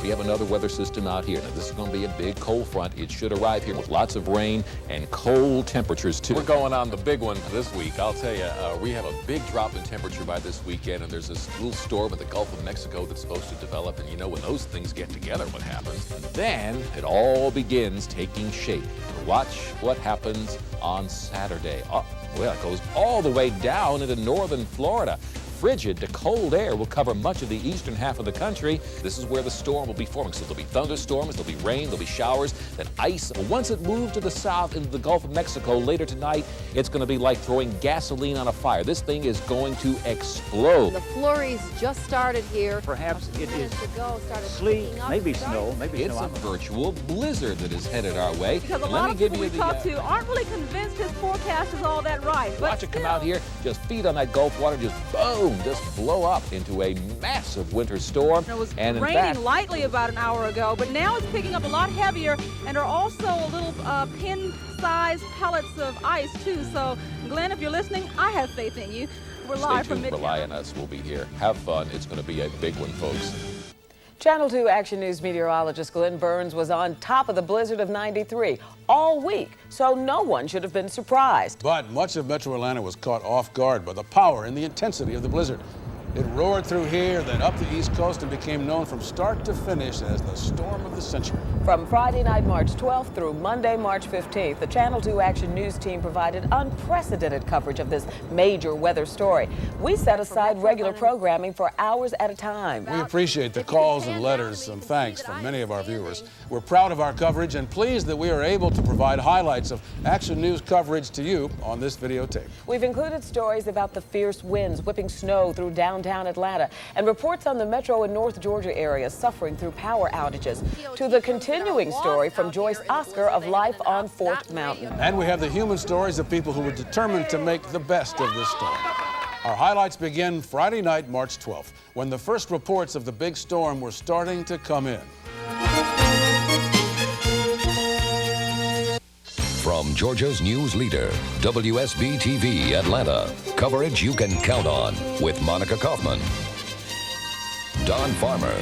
we have another weather system out here. Now, this is going to be a big cold front. It should arrive here with lots of rain and cold temperatures, too. We're going on the big one this week. I'll tell you, we have a big drop in temperature by this weekend, and there's this little storm in the Gulf of Mexico that's supposed to develop, and you know when those things get together, what happens? And then it all begins taking shape. Watch what happens on Saturday. Oh, well, it goes all the way down into northern Florida. Frigid to cold air will cover much of the eastern half of the country. This is where the storm will be forming. So there'll be thunderstorms, there'll be rain, there'll be showers, then ice. Once it moves to the south into the Gulf of Mexico later tonight, it's going to be like throwing gasoline on a fire. This thing is going to explode. The flurries just started here. Perhaps it is sleet, maybe snow, maybe it's snow. It's a virtual blizzard that is headed our way. Because a lot of people we talk to aren't really convinced his forecast is all that right. Watch it come out here, just feet on that Gulf water, just boom, just blow up into a massive winter storm. It was raining lightly about an hour ago, but now it's picking up a lot heavier, and there are also little pin-sized pellets of ice, too. So, Glenn, if you're listening, I have faith in you. We're live from Midtown. Rely on us. We'll be here. Have fun. It's going to be a big one, folks. Channel 2 Action News meteorologist Glenn Burns was on top of the blizzard of 93 all week, so no one should have been surprised. But much of Metro Atlanta was caught off guard by the power and the intensity of the blizzard. It roared through here, then up the East Coast, and became known from start to finish as the storm of the century. From Friday night, March 12th through Monday, March 15th, the Channel 2 Action News team provided unprecedented coverage of this major weather story. We set aside regular programming for hours at a time. We appreciate the calls and letters and thanks from many of our viewers. We're proud of our coverage and pleased that we are able to provide highlights of Action News coverage to you on this videotape. We've included stories about the fierce winds whipping snow through downtown Atlanta and reports on the Metro and North Georgia areas suffering through power outages, to the continuing story from Joyce Oscar of life on Fort Mountain. And we have the human stories of people who were determined to make the best of this storm. Our highlights begin Friday night, March 12th, when the first reports of the big storm were starting to come in. From Georgia's news leader, WSB TV Atlanta. Coverage you can count on with Monica Kaufman, Don Farmer,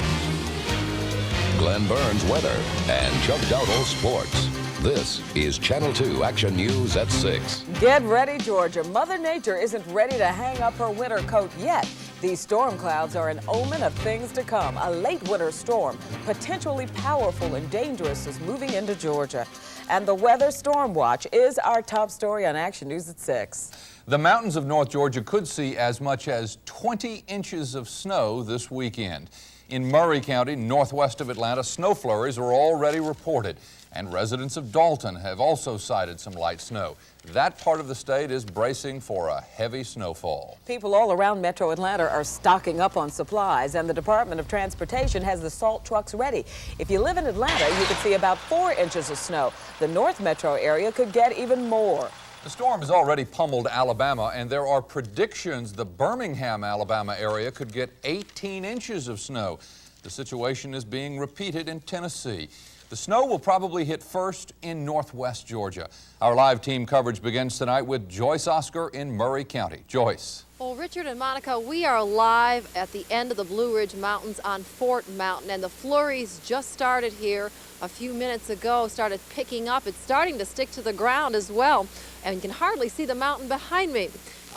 Glenn Burns weather, and Chuck Dowdle sports. This is Channel 2 Action News at 6. Get ready, Georgia. Mother Nature isn't ready to hang up her winter coat yet. These storm clouds are an omen of things to come. A late winter storm, potentially powerful and dangerous, is moving into Georgia. And the weather storm watch is our top story on Action News at 6. The mountains of North Georgia could see as much as 20 inches of snow this weekend. In Murray County, northwest of Atlanta, snow flurries are already reported, and residents of Dalton have also cited some light snow. That part of the state is bracing for a heavy snowfall. People all around Metro Atlanta are stocking up on supplies, and the Department of Transportation has the salt trucks ready. If you live in Atlanta, you could see about 4 inches of snow. The North Metro area could get even more. The storm has already pummeled Alabama, and there are predictions the Birmingham, Alabama area could get 18 inches of snow. The situation is being repeated in Tennessee. The snow will probably hit first in northwest Georgia. Our live team coverage begins tonight with Joyce Oscar in Murray County. Joyce. Well, Richard and Monica, we are live at the end of the Blue Ridge Mountains on Fort Mountain, and the flurries just started here a few minutes ago, started picking up. It's starting to stick to the ground as well, and you can hardly see the mountain behind me.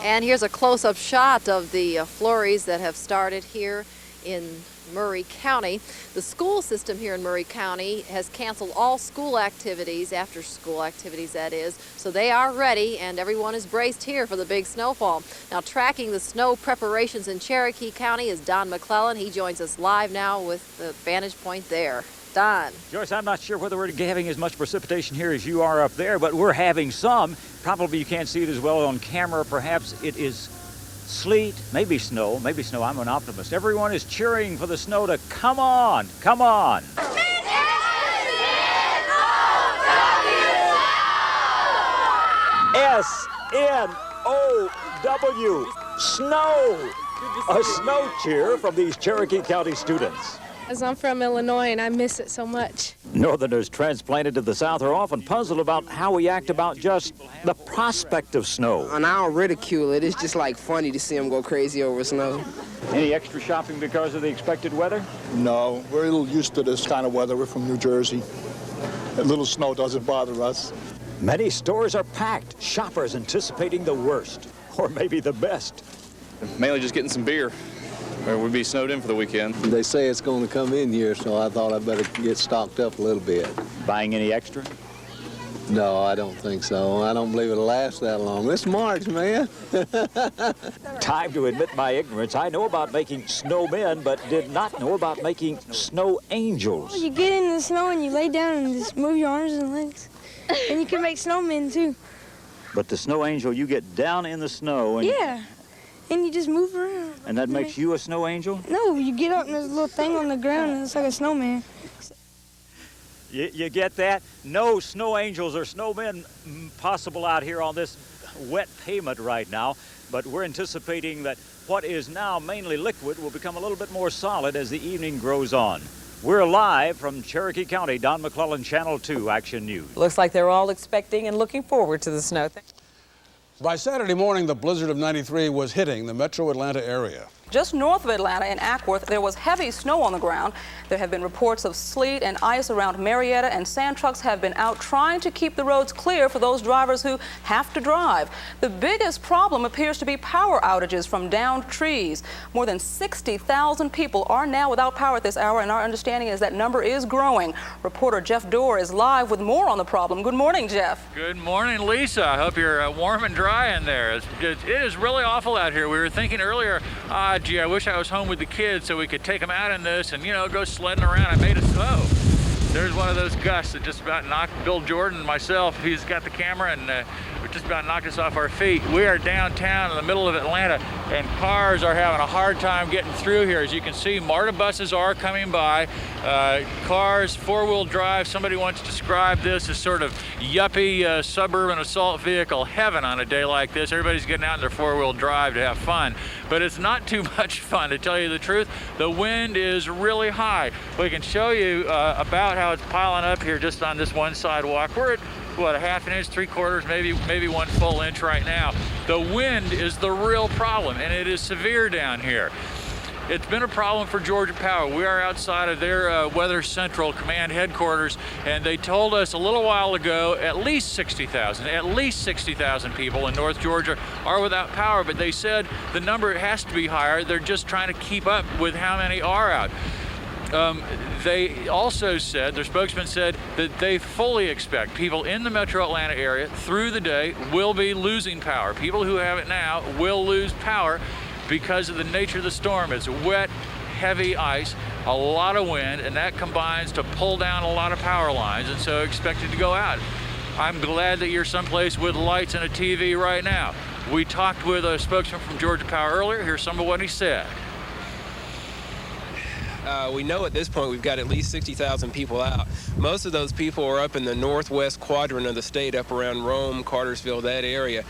And here's a close-up shot of the flurries that have started here in Murray County. The school system here in Murray County has canceled all school activities, after school activities that is, so they are ready and everyone is braced here for the big snowfall. Now, tracking the snow preparations in Cherokee County is Don McClellan. He joins us live now with the vantage point there. Don. Joyce, I'm not sure whether we're having as much precipitation here as you are up there, but we're having some. Probably you can't see it as well on camera. Perhaps it is sleet, maybe snow, maybe snow. I'm an optimist. Everyone is cheering for the snow to come on, come on. S-N-O-W, snow. A snow cheer from these Cherokee County students. As I'm from Illinois and I miss it so much. Northerners transplanted to the South are often puzzled about how we act about just the prospect of snow. And I don't ridicule it. It's just like funny to see them go crazy over snow. Any extra shopping because of the expected weather? No, we're a little used to this kind of weather. We're from New Jersey. A little snow doesn't bother us. Many stores are packed, shoppers anticipating the worst, or maybe the best. Mainly just getting some beer, or we'd be snowed in for the weekend. They say it's going to come in here, so I thought I'd better get stocked up a little bit. Buying any extra? No, I don't think so. I don't believe it'll last that long. It's March, man. Time to admit my ignorance. I know about making snowmen, but did not know about making snow angels. Well, you get in the snow and you lay down and just move your arms and legs. And you can make snowmen, too. But the snow angel, you get down in the snow and... Yeah. And you just move around. And that makes you a snow angel? No, you get up and there's a little thing on the ground and it's like a snowman. You get that? No snow angels or snowmen possible out here on this wet pavement right now, but we're anticipating that what is now mainly liquid will become a little bit more solid as the evening grows on. We're live from Cherokee County. Don McClellan, Channel 2 Action News. Looks like they're all expecting and looking forward to the snow. By Saturday morning, the blizzard of 93 was hitting the metro Atlanta area. Just north of Atlanta in Ackworth, there was heavy snow on the ground. There have been reports of sleet and ice around Marietta, and sand trucks have been out trying to keep the roads clear for those drivers who have to drive. The biggest problem appears to be power outages from downed trees. More than 60,000 people are now without power at this hour, and our understanding is that number is growing. Reporter Jeff Dorr is live with more on the problem. Good morning, Jeff. Good morning, Lisa. I hope you're warm and dry in there. It is really awful out here. We were thinking earlier, gee, I wish I was home with the kids so we could take them out in this and, you know, go sledding around. I made it so. There's one of those gusts that just about knocked Bill Jordan and myself. He's got the camera and just about knocked us off our feet. We are downtown in the middle of Atlanta, and cars are having a hard time getting through here. As you can see, MARTA buses are coming by. Cars, four-wheel drive. Somebody once described this as sort of yuppie suburban assault vehicle heaven on a day like this. Everybody's getting out in their four-wheel drive to have fun, but it's not too much fun, to tell you the truth. The wind is really high. We can show you about how it's piling up here just on this one sidewalk. We're at, what, a half an inch, 3/4, maybe 1 full inch right now. The wind is the real problem, and it is severe down here. It's been a problem for Georgia Power. We are outside of their Weather Central Command headquarters, and they told us a little while ago at least 60,000 people in North Georgia are without power, but they said the number has to be higher. They're just trying to keep up with how many are out. They also said, their spokesman said, that they fully expect people in the metro Atlanta area through the day will be losing power. People who have it now will lose power because of the nature of the storm. It's wet, heavy ice, a lot of wind, and that combines to pull down a lot of power lines, and so expected to go out. I'm glad that you're someplace with lights and a TV right now. We talked with a spokesman from Georgia Power earlier. Here's some of what he said. We know at this point we've got at least 60,000 people out. Most of those people are up in the northwest quadrant of the state, up around Rome, Cartersville, that area.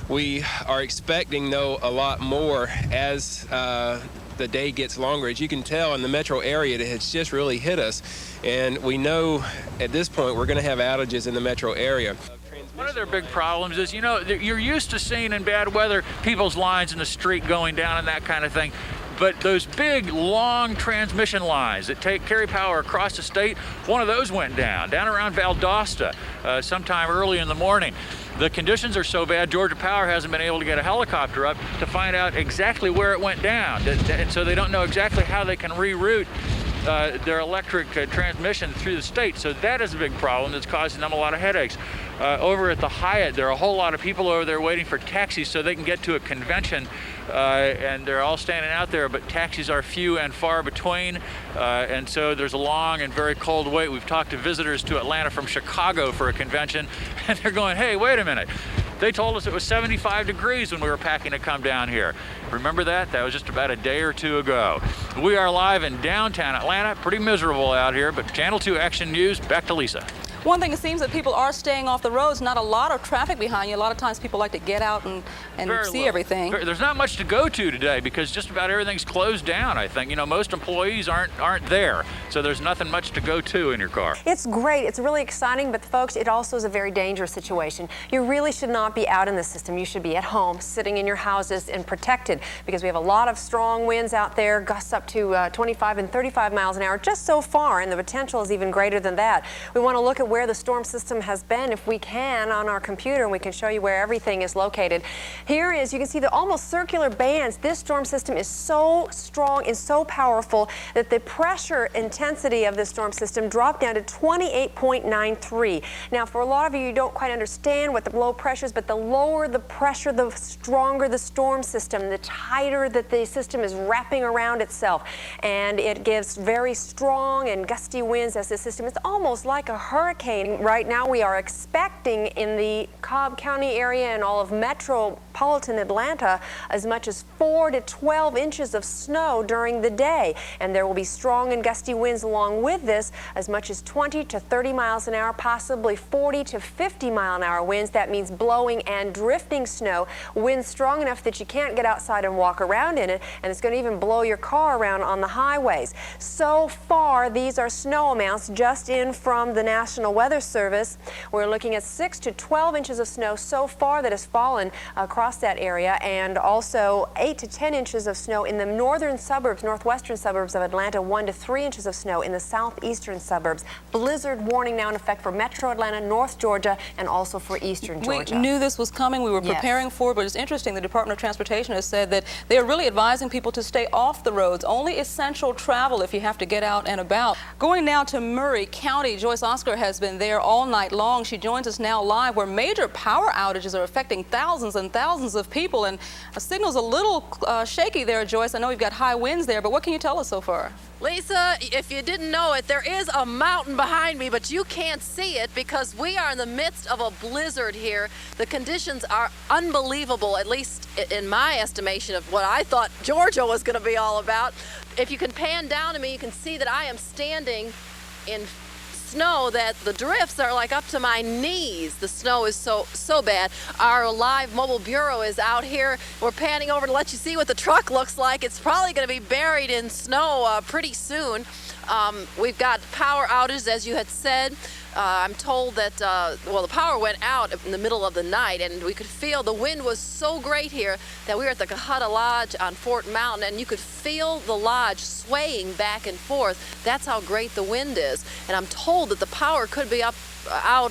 We are expecting, though, a lot more as the day gets longer. As you can tell, in the metro area, it has just really hit us. And we know at this point we're going to have outages in the metro area. One of their big problems is, you know, you're used to seeing in bad weather people's lines in the street going down and that kind of thing. But those big, long transmission lines that carry power across the state, one of those went down around Valdosta sometime early in the morning. The conditions are so bad, Georgia Power hasn't been able to get a helicopter up to find out exactly where it went down. And so they don't know exactly how they can reroute their electric transmission through the state. So that is a big problem that's causing them a lot of headaches. Over at the Hyatt, there are a whole lot of people over there waiting for taxis so they can get to a convention, and they're all standing out there, but taxis are few and far between, and so there's a long and very cold wait. We've talked to visitors to Atlanta from Chicago for a convention, and they're going, hey, wait a minute. They told us it was 75 degrees when we were packing to come down here. Remember that? That was just about a day or two ago. We are live in downtown Atlanta. Pretty miserable out here, but Channel 2 Action News, back to Lisa. One thing, it seems that people are staying off the roads. Not a lot of traffic behind you. A lot of times people like to get out and see everything. There's not much to go to today because just about everything's closed down, I think. You know, most employees aren't there, so there's nothing much to go to in your car. It's great. It's really exciting, but folks, it also is a very dangerous situation. You really should not be out in the system. You should be at home, sitting in your houses and protected, because we have a lot of strong winds out there, gusts up to 25 and 35 miles an hour just so far, and the potential is even greater than that. We want to look at where the storm system has been, if we can, on our computer, and we can show you where everything is located. Here is, you can see the almost circular bands. This storm system is so strong and so powerful that the pressure intensity of this storm system dropped down to 28.93. Now, for a lot of you, you don't quite understand what the low pressure is, but the lower the pressure, the stronger the storm system, the tighter that the system is wrapping around itself, and it gives very strong and gusty winds as the system. It's almost like a hurricane. Right now we are expecting in the Cobb County area and all of metropolitan Atlanta as much as 4 to 12 inches of snow during the day, and there will be strong and gusty winds along with this, as much as 20 to 30 miles an hour, possibly 40 to 50 mile an hour winds. That means blowing and drifting snow, winds strong enough that you can't get outside and walk around in it, and it's going to even blow your car around on the highways. So far, these are snow amounts just in from the National Weather Service. We're looking at 6 to 12 inches of snow so far that has fallen across that area, and also 8 to 10 inches of snow in the northern suburbs, northwestern suburbs of Atlanta, 1 to 3 inches of snow in the southeastern suburbs. Blizzard warning now in effect for Metro Atlanta, North Georgia, and also for eastern Georgia. We knew this was coming. We were preparing for it, but it's interesting. The Department of Transportation has said that they are really advising people to stay off the roads. Only essential travel if you have to get out and about. Going now to Murray County, Joyce Oscar has been there all night long. She joins us now live, where major power outages are affecting thousands and thousands of people, and a signal's a little shaky there, Joyce. I know we've got high winds there, but what can you tell us so far? Lisa, if you didn't know it, there is a mountain behind me, but you can't see it because we are in the midst of a blizzard here. The conditions are unbelievable, at least in my estimation of what I thought Georgia was going to be all about. If you can pan down to me, you can see that I am standing in snow that the drifts are like up to my knees. The snow is so bad. Our live mobile bureau is out here. We're panning over to let you see what the truck looks like. It's probably going to be buried in snow pretty soon. We've got power outages, as you had said. I'm told that, well, the power went out in the middle of the night, and we could feel the wind was so great here that we were at the Cahutta Lodge on Fort Mountain, and you could feel the lodge swaying back and forth. That's how great the wind is. And I'm told that the power could be out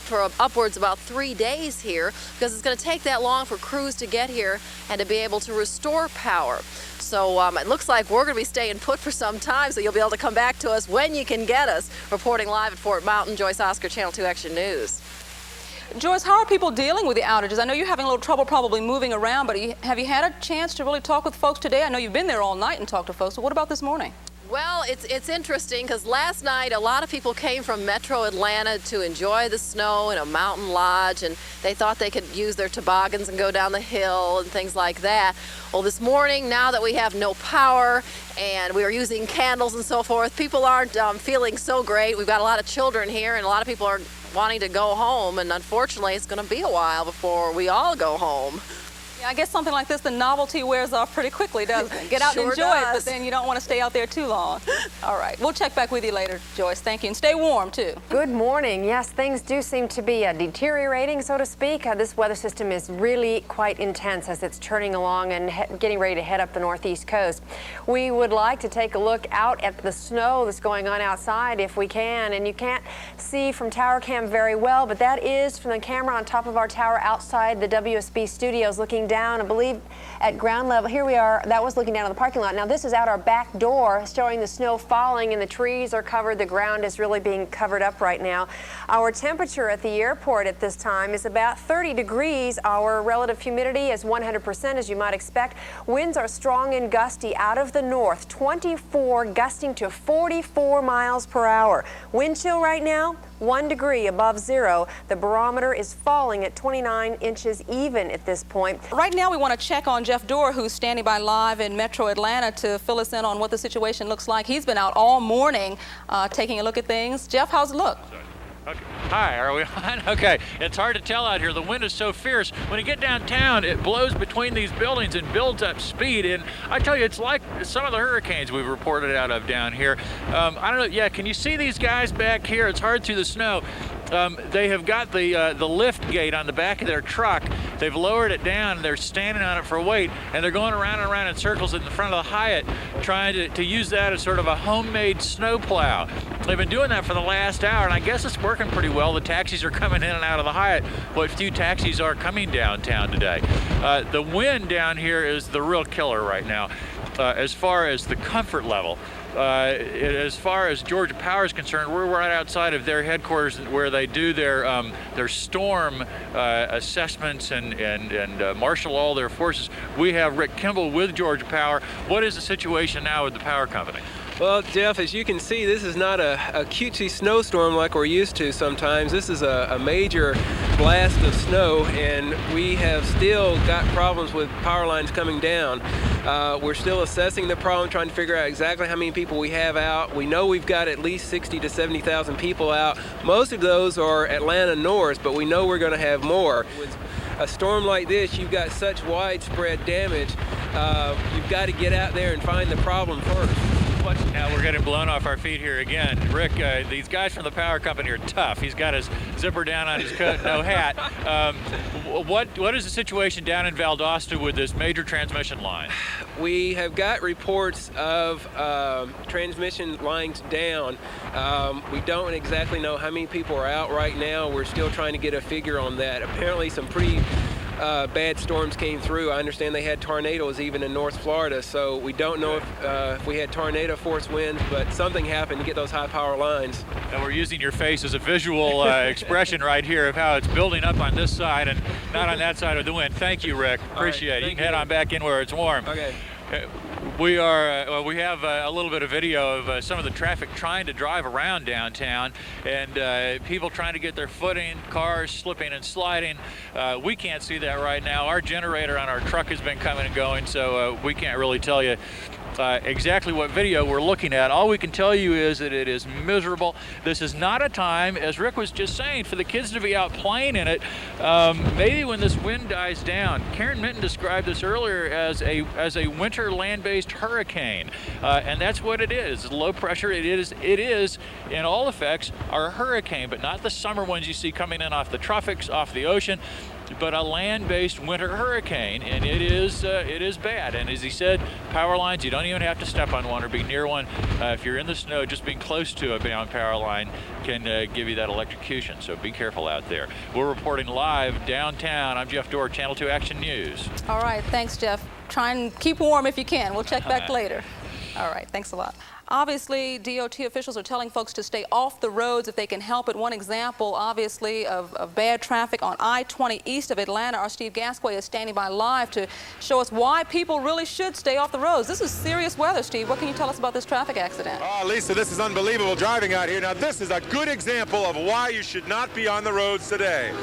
for upwards about 3 days here, because it's going to take that long for crews to get here and to be able to restore power. So it looks like we're going to be staying put for some time, so you'll be able to come back to us when you can get us. Reporting live at Fort Mountain, Joyce Oscar, Channel 2 Action News. Joyce, how are people dealing with the outages? I know you're having a little trouble probably moving around, but have you had a chance to really talk with folks today? I know you've been there all night and talked to folks, but what about this morning? Well, it's interesting because last night a lot of people came from Metro Atlanta to enjoy the snow in a mountain lodge, and they thought they could use their toboggans and go down the hill and things like that. Well, this morning, now that we have no power and we are using candles and so forth, people aren't feeling so great. We've got a lot of children here, and a lot of people are wanting to go home, and unfortunately it's going to be a while before we all go home. Yeah, I guess something like this, the novelty wears off pretty quickly, doesn't it? Get out and enjoy it, but then you don't want to stay out there too long. All right, we'll check back with you later, Joyce. Thank you, and stay warm, too. Good morning. Yes, things do seem to be deteriorating, so to speak. This weather system is really quite intense as it's churning along and getting ready to head up the northeast coast. We would like to take a look out at the snow that's going on outside if we can, and you can't see from tower cam very well, but that is from the camera on top of our tower outside the WSB studios, looking down, I believe, at ground level. Here we are. That was looking down on the parking lot. Now this is out our back door, showing the snow falling, and the trees are covered. The ground is really being covered up right now. Our temperature at the airport at this time is about 30 degrees. Our relative humidity is 100%, as you might expect. Winds are strong and gusty out of the north, 24 gusting to 44 miles per hour. Wind chill right now, 1 degree above zero. The barometer is falling at 29 inches even at this point. Right now we want to check on Jeff Dorr, who's standing by live in Metro Atlanta to fill us in on what the situation looks like. He's been out all morning taking a look at things. Jeff, how's it look? Okay. Hi, are we on? Okay, it's hard to tell out here. The wind is so fierce. When you get downtown, it blows between these buildings and builds up speed. And I tell you, it's like some of the hurricanes we've reported out of down here. I don't know. Yeah, can you see these guys back here? It's hard through the snow. They have got the lift gate on the back of their truck. They've lowered it down, and they're standing on it for weight, and they're going around and around in circles in the front of the Hyatt, trying to use that as sort of a homemade snow plow. They've been doing that for the last hour, and I guess it's working pretty well. The taxis are coming in and out of the Hyatt. What few taxis are coming downtown today. The wind down here is the real killer right now. As far as the comfort level, as far as Georgia Power is concerned, we're right outside of their headquarters where they do their storm assessments and marshal all their forces. We have Rick Kimball with Georgia Power. What is the situation now with the power company? Well, Jeff, as you can see, this is not a cutesy snowstorm like we're used to sometimes. This is a major blast of snow, and we have still got problems with power lines coming down. We're still assessing the problem, trying to figure out exactly how many people we have out. We know we've got at least 60 to 70,000 people out. Most of those are Atlanta north, but we know we're going to have more. With a storm like this, you've got such widespread damage. You've got to get out there and find the problem first. Now we're getting blown off our feet here again. Rick, these guys from the power company are tough. He's got his zipper down on his coat, no hat. What is the situation down in Valdosta with this major transmission line? We have got reports of transmission lines down. We don't exactly know how many people are out right now. We're still trying to get a figure on that. Apparently some pretty bad storms came through. I understand they had tornadoes even in North Florida, so we don't know if we had tornado force winds, but something happened to get those high power lines. And we're using your face as a visual expression right here of how it's building up on this side and not on that side of the wind. Thank you, Rick. Appreciate it. You can head on back in where it's warm. Okay. We have a little bit of video of some of the traffic trying to drive around downtown, and people trying to get their footing, cars slipping and sliding. We can't see that right now. Our generator on our truck has been coming and going, so we can't really tell you exactly what video we're looking at. All we can tell you is that it is miserable. This is not a time, as Rick was just saying, for the kids to be out playing in it. Maybe when this wind dies down. Karen Minton described this earlier as a winter land-based hurricane, and that's what it is. Low pressure. It is in all effects our hurricane, but not the summer ones you see coming in off the tropics, off the ocean, but a land-based winter hurricane, and it is bad. And as he said, power lines, you don't even have to step on one or be near one. If you're in the snow, just being close to a bound power line can give you that electrocution, so be careful out there. We're reporting live downtown. I'm Jeff Dorr, Channel 2 Action News. All right, thanks, Jeff. Try and keep warm if you can. We'll check back later. All right, thanks a lot. Obviously, DOT officials are telling folks to stay off the roads if they can help it. One example, obviously, of bad traffic on I-20 east of Atlanta. Our Steve Gasquet is standing by live to show us why people really should stay off the roads. This is serious weather, Steve. What can you tell us about this traffic accident? Oh, Lisa, this is unbelievable driving out here. Now, this is a good example of why you should not be on the roads today.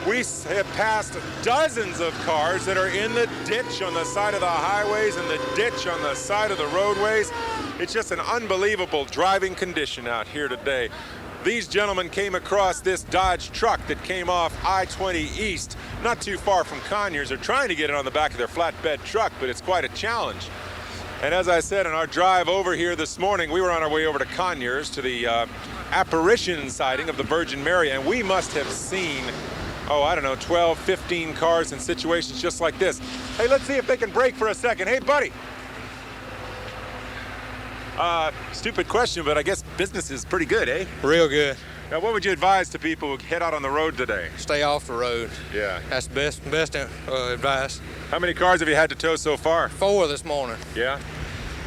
We have passed dozens of cars that are in the ditch on the side of the highways and the ditch on the side of the roadways. It's just an unbelievable driving condition out here today. These gentlemen came across this Dodge truck that came off I-20 East, not too far from Conyers. They're trying to get it on the back of their flatbed truck, but it's quite a challenge. And as I said, in our drive over here this morning, we were on our way over to Conyers to the apparition sighting of the Virgin Mary, and we must have seen, oh, I don't know, 12, 15 cars in situations just like this. Hey, let's see if they can brake for a second. Hey, buddy. Stupid question, but I guess business is pretty good, eh? Real good. Now, what would you advise to people who head out on the road today? Stay off the road. Yeah. That's the best advice. How many cars have you had to tow so far? 4 this morning. Yeah.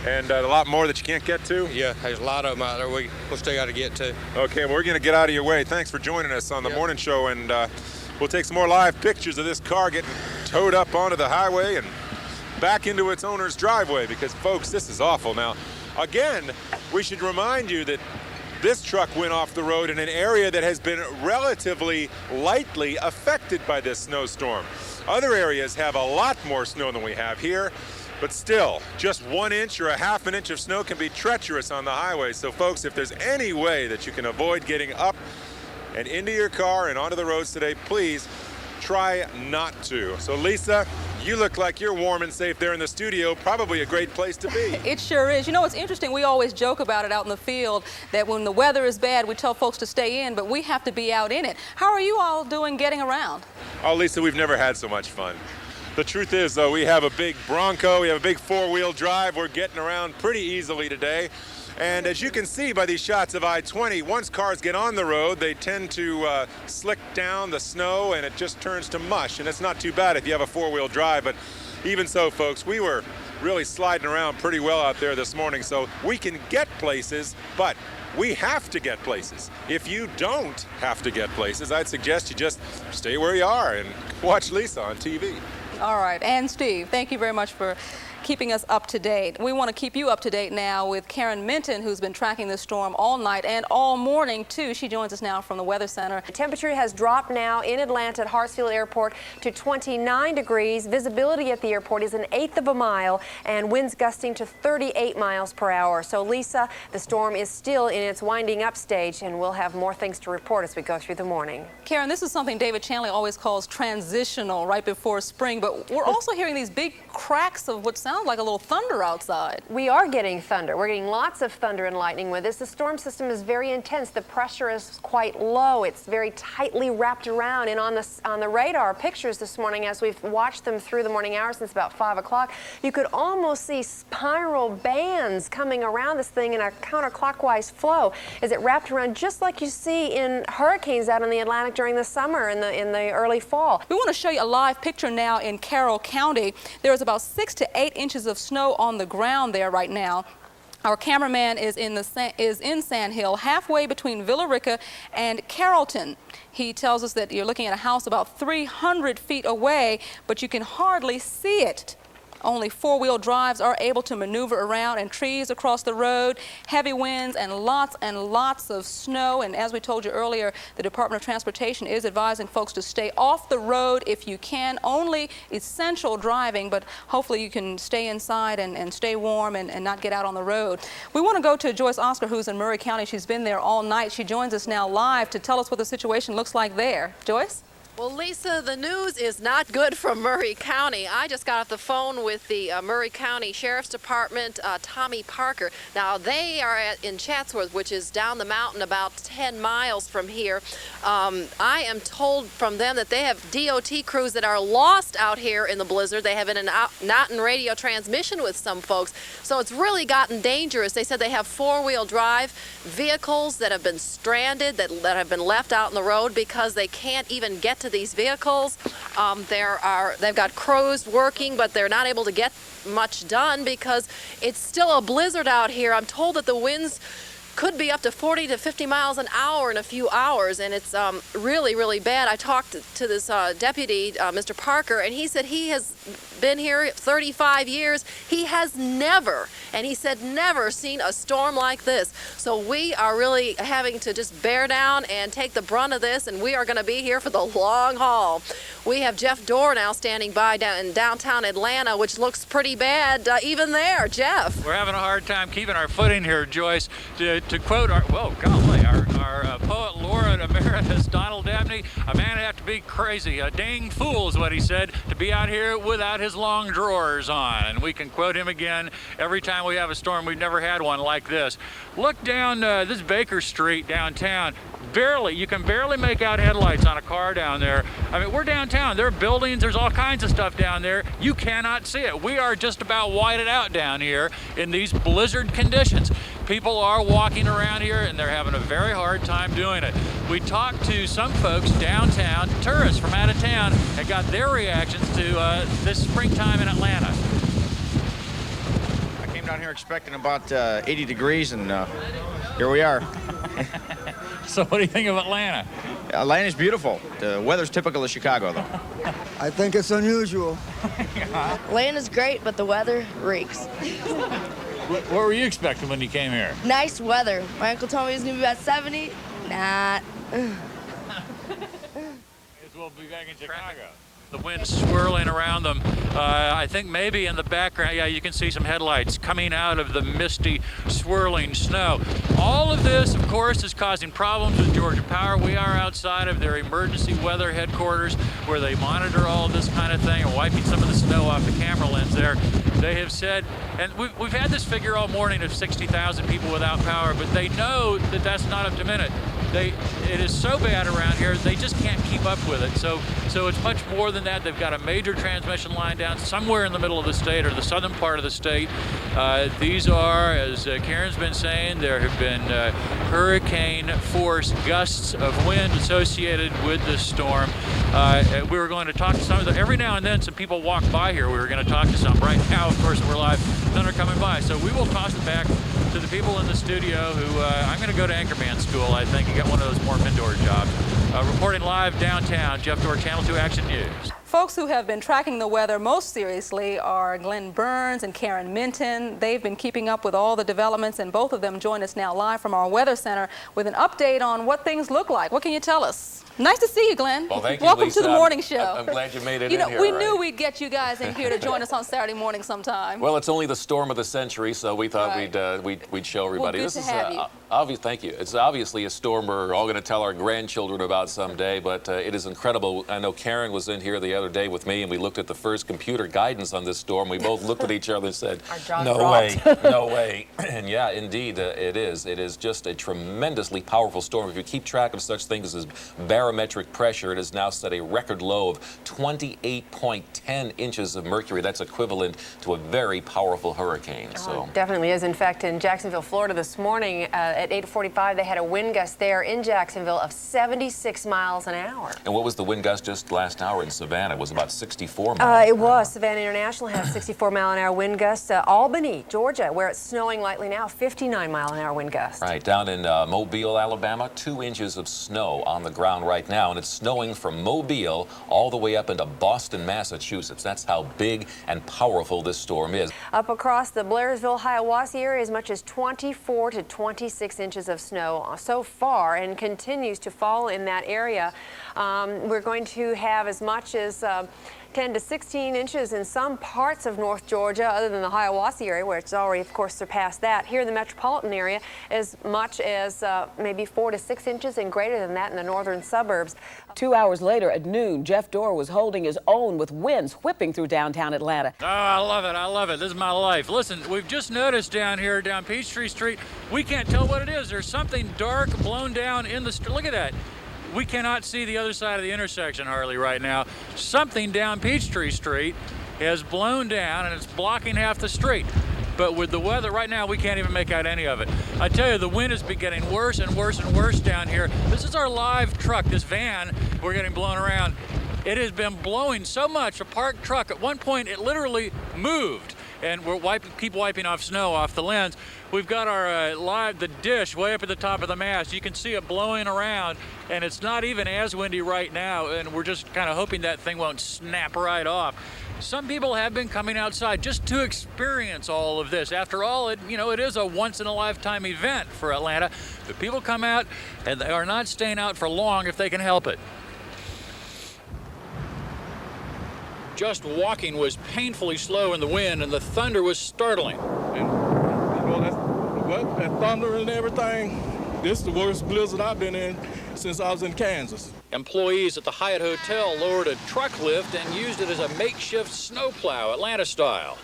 And a lot more that you can't get to? Yeah, there's a lot of them out there we still got to get to. Okay, well, we're going to get out of your way. Thanks for joining us on the morning show, and we'll take some more live pictures of this car getting towed up onto the highway and back into its owner's driveway, because, folks, this is awful. Now, again, we should remind you that this truck went off the road in an area that has been relatively lightly affected by this snowstorm. Other areas have a lot more snow than we have here, but still, just 1 inch or a half an inch of snow can be treacherous on the highway. So, folks, if there's any way that you can avoid getting up and into your car and onto the roads today, please try not to. So Lisa, you look like you're warm and safe there in the studio. Probably a great place to be. It sure is. You know, it's interesting. We always joke about it out in the field that when the weather is bad, we tell folks to stay in, but we have to be out in it. How are you all doing getting around? Oh, Lisa, we've never had so much fun. The truth is, though, we have a big Bronco. We have a big four-wheel drive. We're getting around pretty easily today. And as you can see by these shots of I-20, once cars get on the road, they tend to slick down the snow and it just turns to mush. And it's not too bad if you have a four-wheel drive. But even so, folks, we were really sliding around pretty well out there this morning. So we can get places, but we have to get places. If you don't have to get places, I'd suggest you just stay where you are and watch Lisa on TV. All right, and Steve, thank you very much for keeping us up to date. We want to keep you up to date now with Karen Minton, who's been tracking this storm all night and all morning, too. She joins us now from the Weather Center. The temperature has dropped now in Atlanta at Hartsfield Airport to 29 degrees. Visibility at the airport is 1/8 of a mile, and winds gusting to 38 miles per hour. So, Lisa, the storm is still in its winding up stage, and we'll have more things to report as we go through the morning. Karen, this is something David Chanley always calls transitional, right before spring, but we're also hearing these big cracks of what sounds like a little thunder outside. We are getting thunder. We're getting lots of thunder and lightning with this. The storm system is very intense. The pressure is quite low. It's very tightly wrapped around. And on the radar pictures this morning, as we've watched them through the morning hours since about 5 o'clock, you could almost see spiral bands coming around this thing in a counterclockwise flow as it wrapped around, just like you see in hurricanes out in the Atlantic during the summer and in the early fall. We want to show you a live picture now in Carroll County. There's about 6 to 8 inches of snow on the ground there right now. Our cameraman is in Sand Hill, halfway between Villa Rica and Carrollton. He tells us that you're looking at a house about 300 feet away, but you can hardly see it. Only four-wheel drives are able to maneuver around, and trees across the road, heavy winds, and lots of snow. And as we told you earlier, the Department of Transportation is advising folks to stay off the road if you can. Only essential driving, but hopefully you can stay inside and stay warm and not get out on the road. We want to go to Joyce Oscar, who's in Murray County. She's been there all night. She joins us now live to tell us what the situation looks like there. Joyce? Well, Lisa, the news is not good from Murray County. I just got off the phone with the Murray County Sheriff's Department, Tommy Parker. Now, they are in Chatsworth, which is down the mountain about 10 miles from here. I am told from them that they have DOT crews that are lost out here in the blizzard. They have been not in radio transmission with some folks. So it's really gotten dangerous. They said they have four-wheel drive vehicles that have been stranded, that have been left out on the road because they can't even get to these vehicles. They've got crews working, but they're not able to get much done because it's still a blizzard out here. I'm told that the winds could be up to 40 to 50 miles an hour in a few hours, and it's really bad. I talked to this deputy, Mr. Parker, and he said he has been here 35 years. He has never, and he said never, seen a storm like this. So we are really having to just bear down and take the brunt of this, and we are going to be here for the long haul. We have Jeff Dorr now standing by down in downtown Atlanta, which looks pretty bad even there. Jeff. We're having a hard time keeping our footing here, Joyce. To quote our poet laureate emeritus Donald Dabney, a man would have to be crazy, a dang fool is what he said, to be out here without his long drawers on. And we can quote him again every time we have a storm. We've never had one like this. Look down this Baker Street downtown. You can barely make out headlights on a car down there. I mean, we're downtown. There are buildings. There's all kinds of stuff down there. You cannot see it. We are just about whited out down here in these blizzard conditions. People are walking around here and they're having a very hard time doing it. We talked to some folks downtown, tourists from out of town, and got their reactions to this springtime in Atlanta. I came down here expecting about 80 degrees, and here we are. So what do you think of Atlanta? Atlanta's beautiful. The weather's typical of Chicago, though. I think it's unusual. Atlanta's great, but the weather reeks. What were you expecting when you came here? Nice weather. My uncle told me it was going to be about 70. Nah. We'll be back in Chicago. The wind swirling around them. I think maybe in the background, yeah, you can see some headlights coming out of the misty, swirling snow. All of this, of course, is causing problems with Georgia Power. We are outside of their emergency weather headquarters where they monitor all of this kind of thing and wiping some of the snow off the camera lens there. They have said, and we've had this figure all morning of 60,000 people without power, but they know that that's not up to minute. It is so bad around here, they just can't keep up with it. So it's much more than that. They've got a major transmission line down somewhere in the middle of the state or the southern part of the state. These are, as Karen's been saying, there have been hurricane force gusts of wind associated with this storm. We were going to talk to some of them. Every now and then some people walk by here. We were going to talk to some. Right now, of course, we're live. None are coming by. So we will toss it back to the people in the studio who, I'm going to go to Anchorman school, I think, and get one of those more indoor jobs. Reporting live downtown, Jeff Dorr, Channel 2 Action News. Folks who have been tracking the weather most seriously are Glenn Burns and Karen Minton. They've been keeping up with all the developments, and both of them join us now live from our weather center with an update on what things look like. What can you tell us? Nice to see you, Glenn. Well, thank you, Welcome Lisa. to the morning show. I'm glad you made it in here. We knew right? we'd get you guys in here to join us on Saturday morning sometime. Well, it's only the storm of the century, so we thought we'd show everybody. Well, good This to is have you. obvious. Thank you. It's obviously a storm we're all going to tell our grandchildren about someday, but it is incredible. I know Karen was in here the other day with me, and we looked at the first computer guidance on this storm. We both looked at each other and said, "No way, no way." And yeah, indeed, it is. It is just a tremendously powerful storm. If you keep track of such things as barometric pressure, it has now set a record low of 28.10 inches of mercury. That's equivalent to a very powerful hurricane. So definitely is. In fact, in Jacksonville, Florida this morning at 8:45, they had a wind gust there in Jacksonville of 76 miles an hour. And what was the wind gust just last hour in Savannah? It was about 64 miles. It was. Savannah International has 64 mile an hour wind gusts. Albany, Georgia, where it's snowing lightly now, 59 mile an hour wind gust. Right, down in Mobile, Alabama, 2 inches of snow on the ground right now, and it's snowing from Mobile all the way up into Boston, Massachusetts. That's how big and powerful this storm is. Up across the Blairsville, Hiawassee area, as much as 24 to 26 inches of snow so far, and continues to fall in that area. We're going to have as much as 10 to 16 inches in some parts of North Georgia, other than the Hiawassee area, where it's already, of course, surpassed that. Here in the metropolitan area, as much as maybe 4 to 6 inches, and greater than that in the northern suburbs. 2 hours later at noon, Jeff Dorr was holding his own with winds whipping through downtown Atlanta. Oh, I love it. I love it. This is my life. Listen, we've just noticed down here, down Peachtree Street, we can't tell what it is. There's something dark blown down in the street. Look at that. We cannot see the other side of the intersection hardly right now. Something down Peachtree Street has blown down and it's blocking half the street. But with the weather right now, we can't even make out any of it. I tell you, the wind has been getting worse and worse and worse down here. This is our live truck, this van we're getting blown around. It has been blowing so much, a parked truck, at one point it literally moved. And we're keep wiping off snow off the lens. We've got our the dish way up at the top of the mast. You can see it blowing around, and it's not even as windy right now, and we're just kind of hoping that thing won't snap right off. Some people have been coming outside just to experience all of this. After all, it is a once-in-a-lifetime event for Atlanta. But people come out, and they are not staying out for long if they can help it. Just walking was painfully slow in the wind, and the thunder was startling. That thunder and everything, this is the worst blizzard I've been in since I was in Kansas. Employees at the Hyatt Hotel lowered a truck lift and used it as a makeshift snowplow, Atlanta style.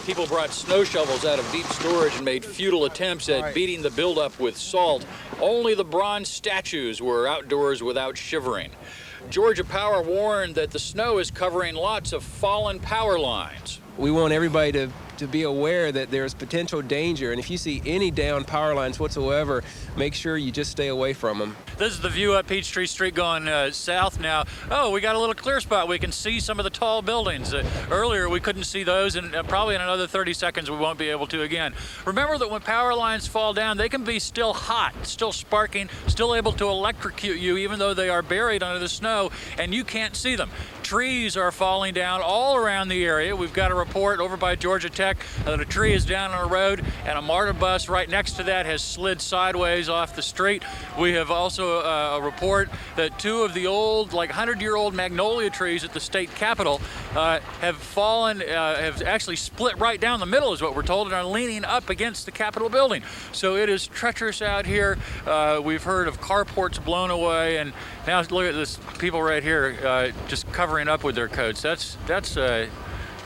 People brought snow shovels out of deep storage and made futile attempts at beating the buildup with salt. Only the bronze statues were outdoors without shivering. Georgia Power warned that the snow is covering lots of fallen power lines. We want everybody to be aware that there's potential danger, and if you see any down power lines whatsoever, make sure you just stay away from them. This is the view up Peachtree Street going south now. Oh, we got a little clear spot. We can see some of the tall buildings. Earlier we couldn't see those, and probably in another 30 seconds we won't be able to again. Remember that when power lines fall down, they can be still hot, still sparking, still able to electrocute you even though they are buried under the snow and you can't see them. trees are falling down all around the area. We've got a report over by Georgia Tech that a tree is down on the road, and a MARTA bus right next to that has slid sideways off the street. We have also a report that two of the old, like 100-year-old magnolia trees at the state capitol have fallen, have actually split right down the middle, is what we're told, and are leaning up against the Capitol building. So it is treacherous out here. We've heard of carports blown away, and now look at this, people right here just covering up with their coats. That's kind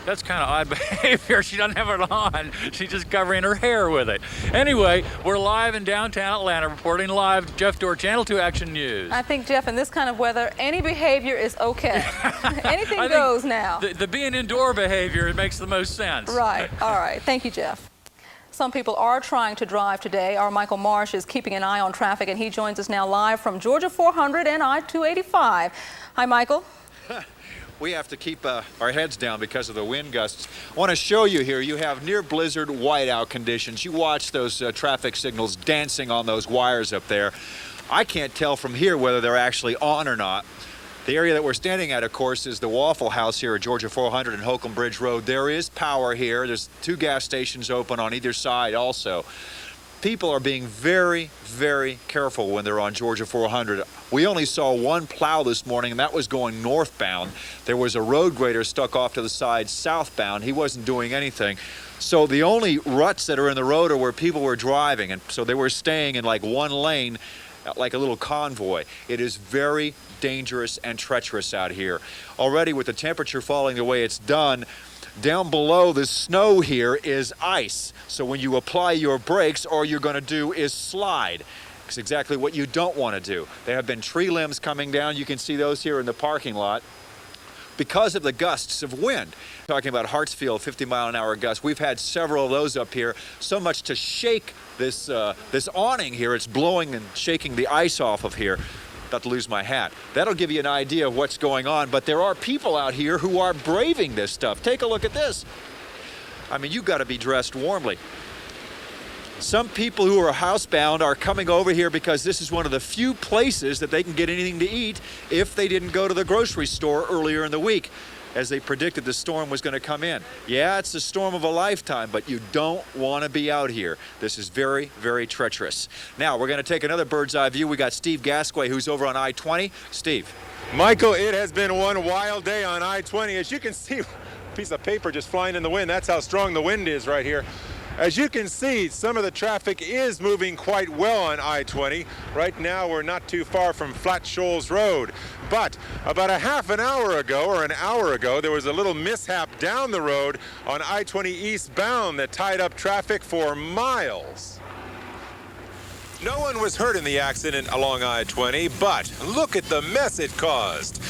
of odd behavior. She doesn't have it on. She's just covering her hair with it. Anyway, we're live in downtown Atlanta, reporting live. Jeff Dorr, Channel 2 Action News. I think, Jeff, in this kind of weather, any behavior is okay. Anything goes now. The being indoor behavior, it makes the most sense. Right. All right. Thank you, Jeff. Some people are trying to drive today. Our Michael Marsh is keeping an eye on traffic, and he joins us now live from Georgia 400 and I-285. Hi, Michael. We have to keep our heads down because of the wind gusts. I want to show you here, you have near blizzard whiteout conditions. You watch those traffic signals dancing on those wires up there. I can't tell from here whether they're actually on or not. The area that we're standing at, of course, is the Waffle House here at Georgia 400 and Holcomb Bridge Road. There is power here. There's 2 gas stations open on either side also. People are being very, very careful when they're on Georgia 400. We only saw one plow this morning, and that was going northbound. There was a road grader stuck off to the side southbound. He wasn't doing anything. So the only ruts that are in the road are where people were driving, and so they were staying in like one lane, like a little convoy. It is very dangerous and treacherous out here. Already with the temperature falling the way it's done, down below the snow here is ice. So when you apply your brakes, all you're going to do is slide. It's exactly what you don't want to do. There have been tree limbs coming down. You can see those here in the parking lot because of the gusts of wind. Talking about Hartsfield 50-mile-an-hour gusts, we've had several of those up here, so much to shake this awning here. It's blowing and shaking the ice off of here. About to lose my hat. That'll give you an idea of what's going on, but there are people out here who are braving this stuff. Take a look at this. I mean, you've got to be dressed warmly. Some people who are housebound are coming over here because this is one of the few places that they can get anything to eat if they didn't go to the grocery store earlier in the week, as they predicted the storm was going to come in. Yeah, it's the storm of a lifetime, but you don't want to be out here. This is very, very treacherous. Now, we're going to take another bird's eye view. We got Steve Gasquet, who's over on I-20. Steve. Michael, it has been one wild day on I-20. As you can see, a piece of paper just flying in the wind. That's how strong the wind is right here. As you can see, some of the traffic is moving quite well on I-20. Right now, we're not too far from Flat Shoals Road. But about a half an hour ago, or an hour ago, there was a little mishap down the road on I-20 eastbound that tied up traffic for miles. No one was hurt in the accident along I-20, but look at the mess it caused.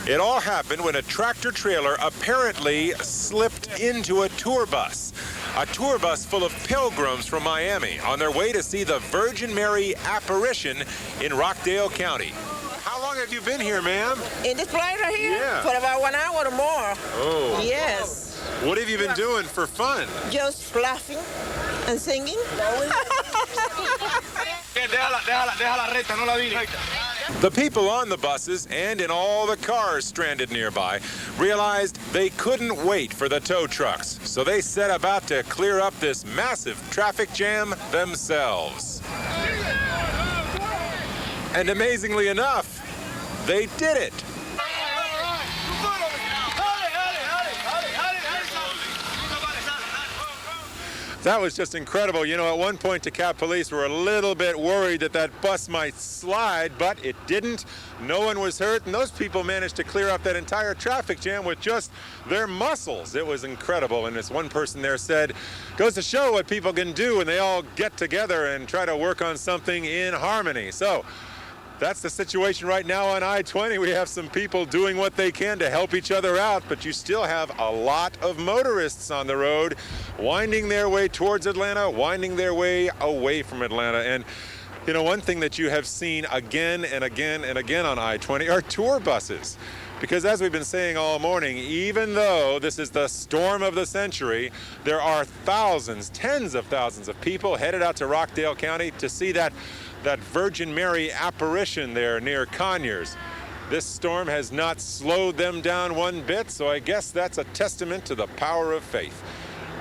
It all happened when a tractor trailer apparently slipped into a tour bus. A tour bus full of pilgrims from Miami on their way to see the Virgin Mary apparition in Rockdale County. How long have you been here, ma'am? In this place right here? Yeah. For about 1 hour or more. Oh. Yes. What have you been doing for fun? Just laughing and singing. The people on the buses and in all the cars stranded nearby realized they couldn't wait for the tow trucks, so they set about to clear up this massive traffic jam themselves. And amazingly enough, they did it. That was just incredible. You know, at one point, DeKalb police were a little bit worried that that bus might slide, but it didn't. No one was hurt, and those people managed to clear up that entire traffic jam with just their muscles. It was incredible, and as one person there said, goes to show what people can do when they all get together and try to work on something in harmony. So that's the situation right now on I-20. We have some people doing what they can to help each other out, but you still have a lot of motorists on the road winding their way towards Atlanta, winding their way away from Atlanta. And you know, one thing that you have seen again and again and again on I-20 are tour buses. Because as we've been saying all morning, even though this is the storm of the century, there are thousands, tens of thousands of people headed out to Rockdale County to see that Virgin Mary apparition there near Conyers. This storm has not slowed them down one bit, so I guess that's a testament to the power of faith.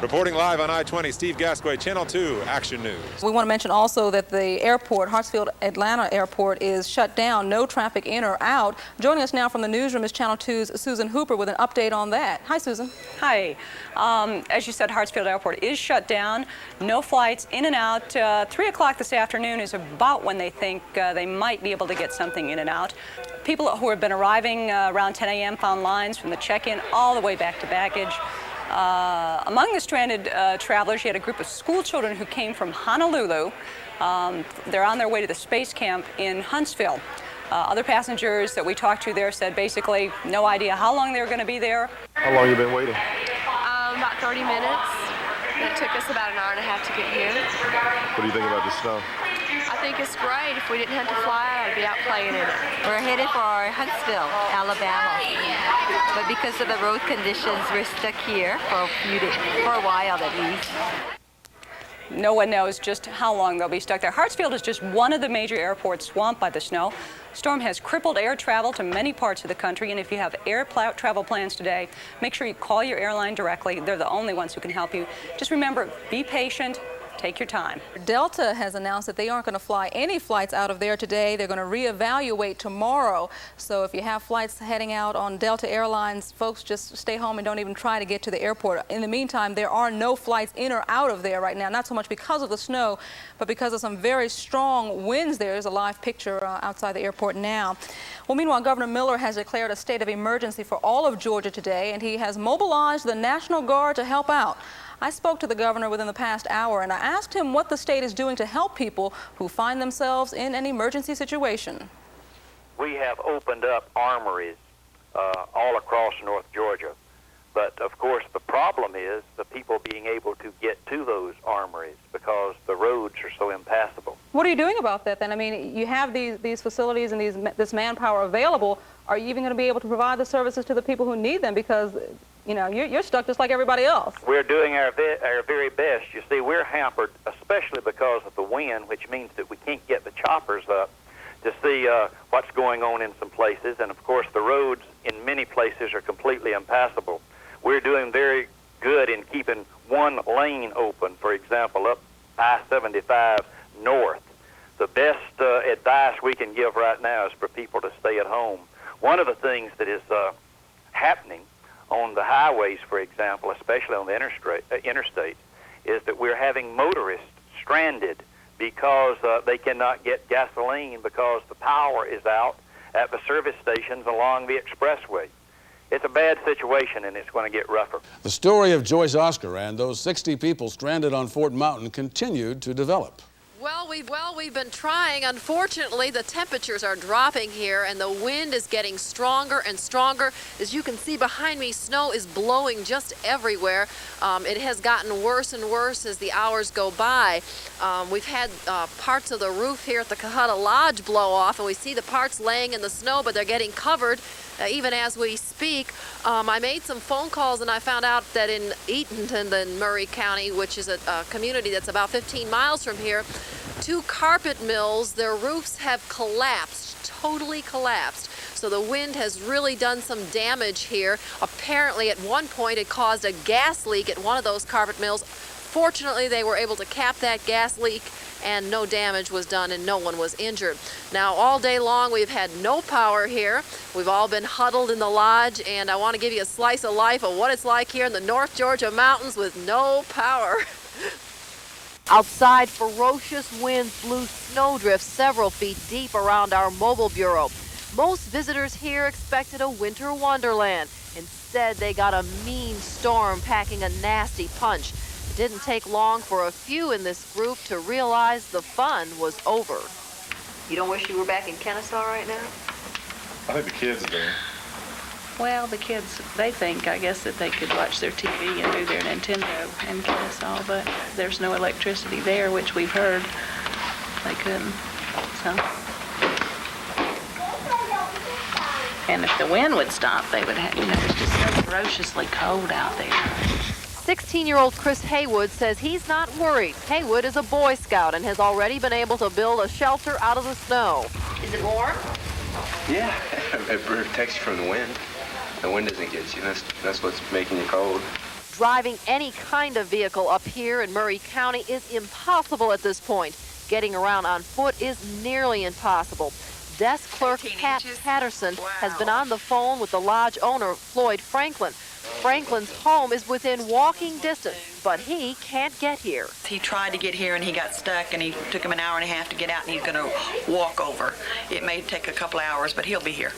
Reporting live on I-20, Steve Gasquet, Channel 2 Action News. We want to mention also that the airport, Hartsfield-Atlanta Airport, is shut down. No traffic in or out. Joining us now from the newsroom is Channel 2's Susan Hooper with an update on that. Hi, Susan. Hi. As you said, Hartsfield Airport is shut down. No flights in and out. 3 o'clock this afternoon is about when they think they might be able to get something in and out. People who have been arriving around 10 a.m. found lines from the check-in all the way back to baggage. Among the stranded travelers, you had a group of school children who came from Honolulu. They're on their way to the space camp in Huntsville. Other passengers that we talked to there said basically no idea how long they were going to be there. How long have you been waiting? About 30 minutes. It took us about an hour and a half to get here. What do you think about the snow? I think it's great. If we didn't have to fly, I'd be out playing in it. We're headed for Huntsville, Alabama. But because of the road conditions, we're stuck here for a while at least. No one knows just how long they'll be stuck there. Hartsfield is just one of the major airports swamped by the snow. Storm has crippled air travel to many parts of the country, and if you have air travel plans today, make sure you call your airline directly. They're the only ones who can help you. Just remember, be patient. Take your time. Delta has announced that they aren't going to fly any flights out of there today. They're going to reevaluate tomorrow. So if you have flights heading out on Delta Airlines, folks, just stay home and don't even try to get to the airport. In the meantime, there are no flights in or out of there right now, not so much because of the snow, but because of some very strong winds. There's a live picture outside the airport now. Well, meanwhile, Governor Miller has declared a state of emergency for all of Georgia today, and he has mobilized the National Guard to help out. I spoke to the governor within the past hour, and I asked him what the state is doing to help people who find themselves in an emergency situation. We have opened up armories all across North Georgia. But, of course, the problem is the people being able to get to those armories because the roads are so impassable. What are you doing about that, then? I mean, you have these facilities and this manpower available. Are you even going to be able to provide the services to the people who need them? Because you know, you're stuck just like everybody else. We're doing our very best. You see, we're hampered, especially because of the wind, which means that we can't get the choppers up to see what's going on in some places. And, of course, the roads in many places are completely impassable. We're doing very good in keeping one lane open, for example, up I-75 north. The best advice we can give right now is for people to stay at home. One of the things that is happening on the highways, for example, especially on the interstate, is that we're having motorists stranded because they cannot get gasoline because the power is out at the service stations along the expressway. It's a bad situation, and it's going to get rougher. The story of Joyce Oscar and those 60 people stranded on Fort Mountain continued to develop. Well, we've been trying. Unfortunately, the temperatures are dropping here, and the wind is getting stronger and stronger. As you can see behind me, snow is blowing just everywhere. It has gotten worse and worse as the hours go by. We've had parts of the roof here at the Cohutta Lodge blow off, and we see the parts laying in the snow, but they're getting covered even as we speak. I made some phone calls, and I found out that in Eatonton, in Murray County, which is a community that's about 15 miles from here, 2 carpet mills, their roofs have collapsed, totally collapsed. So the wind has really done some damage here. Apparently, at one point, it caused a gas leak at one of those carpet mills. Fortunately, they were able to cap that gas leak, and no damage was done and no one was injured. Now, all day long, we've had no power here. We've all been huddled in the lodge, and I want to give you a slice of life of what it's like here in the North Georgia mountains with no power. Outside, ferocious winds blew snowdrifts several feet deep around our mobile bureau. Most visitors here expected a winter wonderland. Instead, they got a mean storm packing a nasty punch. It didn't take long for a few in this group to realize the fun was over. You don't wish you were back in Kennesaw right now? I think the kids do. Well, the kids, they think, I guess, that they could watch their TV and do their Nintendo in Kennesaw, but there's no electricity there, which we've heard they couldn't. So. And if the wind would stop, they would have, you know, it's just so ferociously cold out there. 16-year-old Chris Haywood says he's not worried. Haywood is a Boy Scout and has already been able to build a shelter out of the snow. Is it warm? Yeah, it protects you from the wind. The wind doesn't get you. That's what's making you cold. Driving any kind of vehicle up here in Murray County is impossible at this point. Getting around on foot is nearly impossible. Desk clerk Pat Patterson has been on the phone with the lodge owner, Floyd Franklin. Franklin's home is within walking distance, but he can't get here. He tried to get here and he got stuck, and he took him an hour and a half to get out, and he's going to walk over. It may take a couple hours, but he'll be here.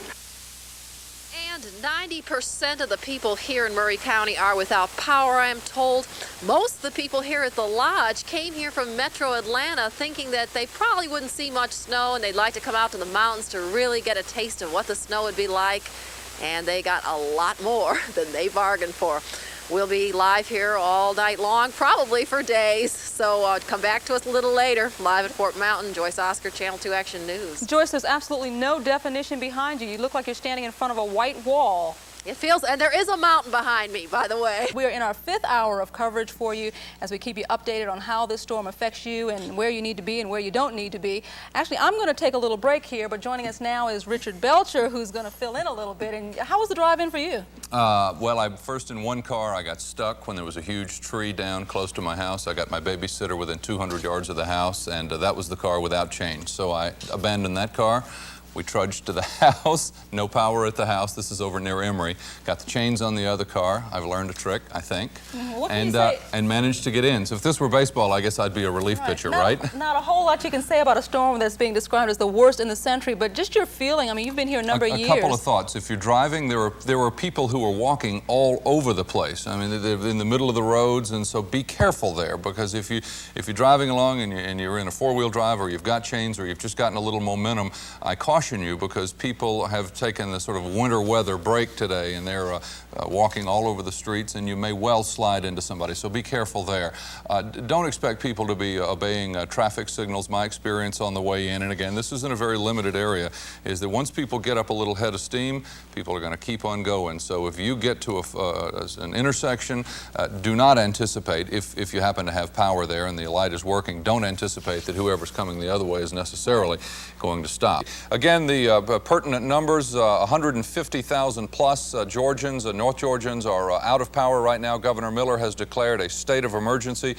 And 90% of the people here in Murray County are without power, I am told. Most of the people here at the lodge came here from Metro Atlanta thinking that they probably wouldn't see much snow and they'd like to come out to the mountains to really get a taste of what the snow would be like. And they got a lot more than they bargained for. We'll be live here all night long, probably for days. So come back to us a little later. Live at Fort Mountain, Joyce Oscar, Channel 2 Action News. Joyce, there's absolutely no definition behind you. You look like you're standing in front of a white wall. It feels, and there is a mountain behind me, by the way. We are in our 5th hour of coverage for you as we keep you updated on how this storm affects you and where you need to be and where you don't need to be. Actually, I'm going to take a little break here, but joining us now is Richard Belcher, who's going to fill in a little bit. And how was the drive in for you? Well, I'm first in one car. I got stuck when there was a huge tree down close to my house. I got my babysitter within 200 yards of the house, and that was the car without change. So I abandoned that car. We trudged to the house, no power at the house. This is over near Emory. Got the chains on the other car. I've learned a trick, I think. What can you say? And managed to get in. So if this were baseball, I guess I'd be a relief pitcher, right? Not a whole lot you can say about a storm that's being described as the worst in the century, but just your feeling. I mean, you've been here a number of years. A couple of thoughts. If you're driving, there were people who were walking all over the place. I mean, they're in the middle of the roads, and so be careful there, because if you're driving along and you're in a four-wheel drive, or you've got chains, or you've just gotten a little momentum, I caution you, because people have taken the sort of winter weather break today, and they're walking all over the streets, and you may well slide into somebody, so be careful there. Don't expect people to be obeying traffic signals. My experience on the way in, and again, this is in a very limited area, is that once people get up a little head of steam, people are going to keep on going. So if you get to an intersection, do not anticipate, if you happen to have power there and the light is working, don't anticipate that whoever's coming the other way is necessarily going to stop. Again, the pertinent numbers, 150,000 plus Georgians, North Georgians are out of power right now. Governor Miller has declared a state of emergency.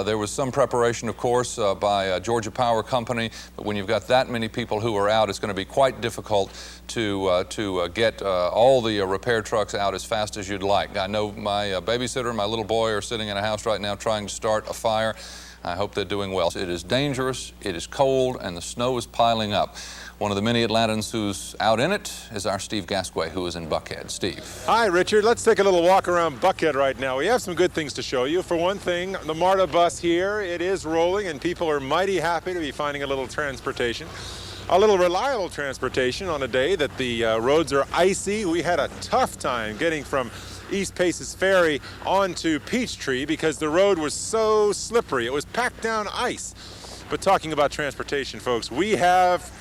There was some preparation, of course, by Georgia Power Company, but when you've got that many people who are out, it's going to be quite difficult to get all the repair trucks out as fast as you'd like. I know my babysitter and my little boy are sitting in a house right now trying to start a fire. I hope they're doing well. It is dangerous, it is cold, and the snow is piling up. One of the many Atlantans who's out in it is our Steve Gasquet, who is in Buckhead. Steve. Hi, Richard. Let's take a little walk around Buckhead right now. We have some good things to show you. For one thing, the MARTA bus here, it is rolling, and people are mighty happy to be finding a little transportation. A little reliable transportation on a day that the roads are icy. We had a tough time getting from East Paces Ferry onto Peachtree because the road was so slippery. It was packed down ice. But talking about transportation, folks, we have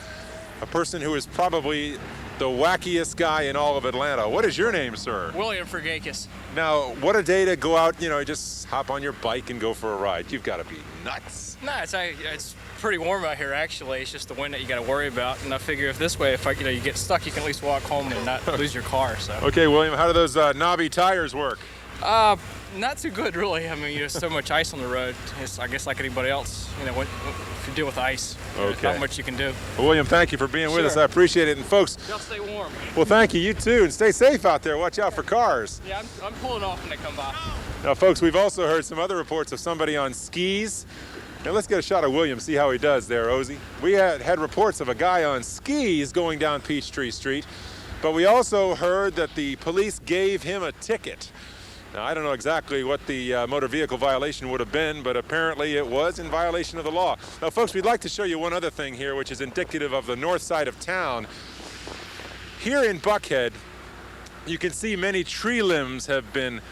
a person who is probably the wackiest guy in all of Atlanta. What is your name, sir? William Fergakis. Now, what a day to go out, just hop on your bike and go for a ride. You've got to be nuts. No, it's pretty warm out here, actually. It's just the wind that you got to worry about. And I figure if this way, if you get stuck, you can at least walk home and not lose your car. So. Okay, William, how do those knobby tires work? Not too good, really. I mean, there's so much ice on the road. It's, I guess like anybody else, if you deal with ice, there's not much you can do. Well, William, thank you for being with us. I appreciate it. And folks, y'all stay warm. Well, thank you. You too. And stay safe out there. Watch out for cars. Yeah, I'm pulling off when they come by. Now, folks, we've also heard some other reports of somebody on skis. Now, let's get a shot of William, see how he does there, Ozzy. We had reports of a guy on skis going down Peachtree Street, but we also heard that the police gave him a ticket. Now, I don't know exactly what the motor vehicle violation would have been, but apparently it was in violation of the law. Now, folks, we'd like to show you one other thing here, which is indicative of the north side of town. Here in Buckhead, you can see many tree limbs have been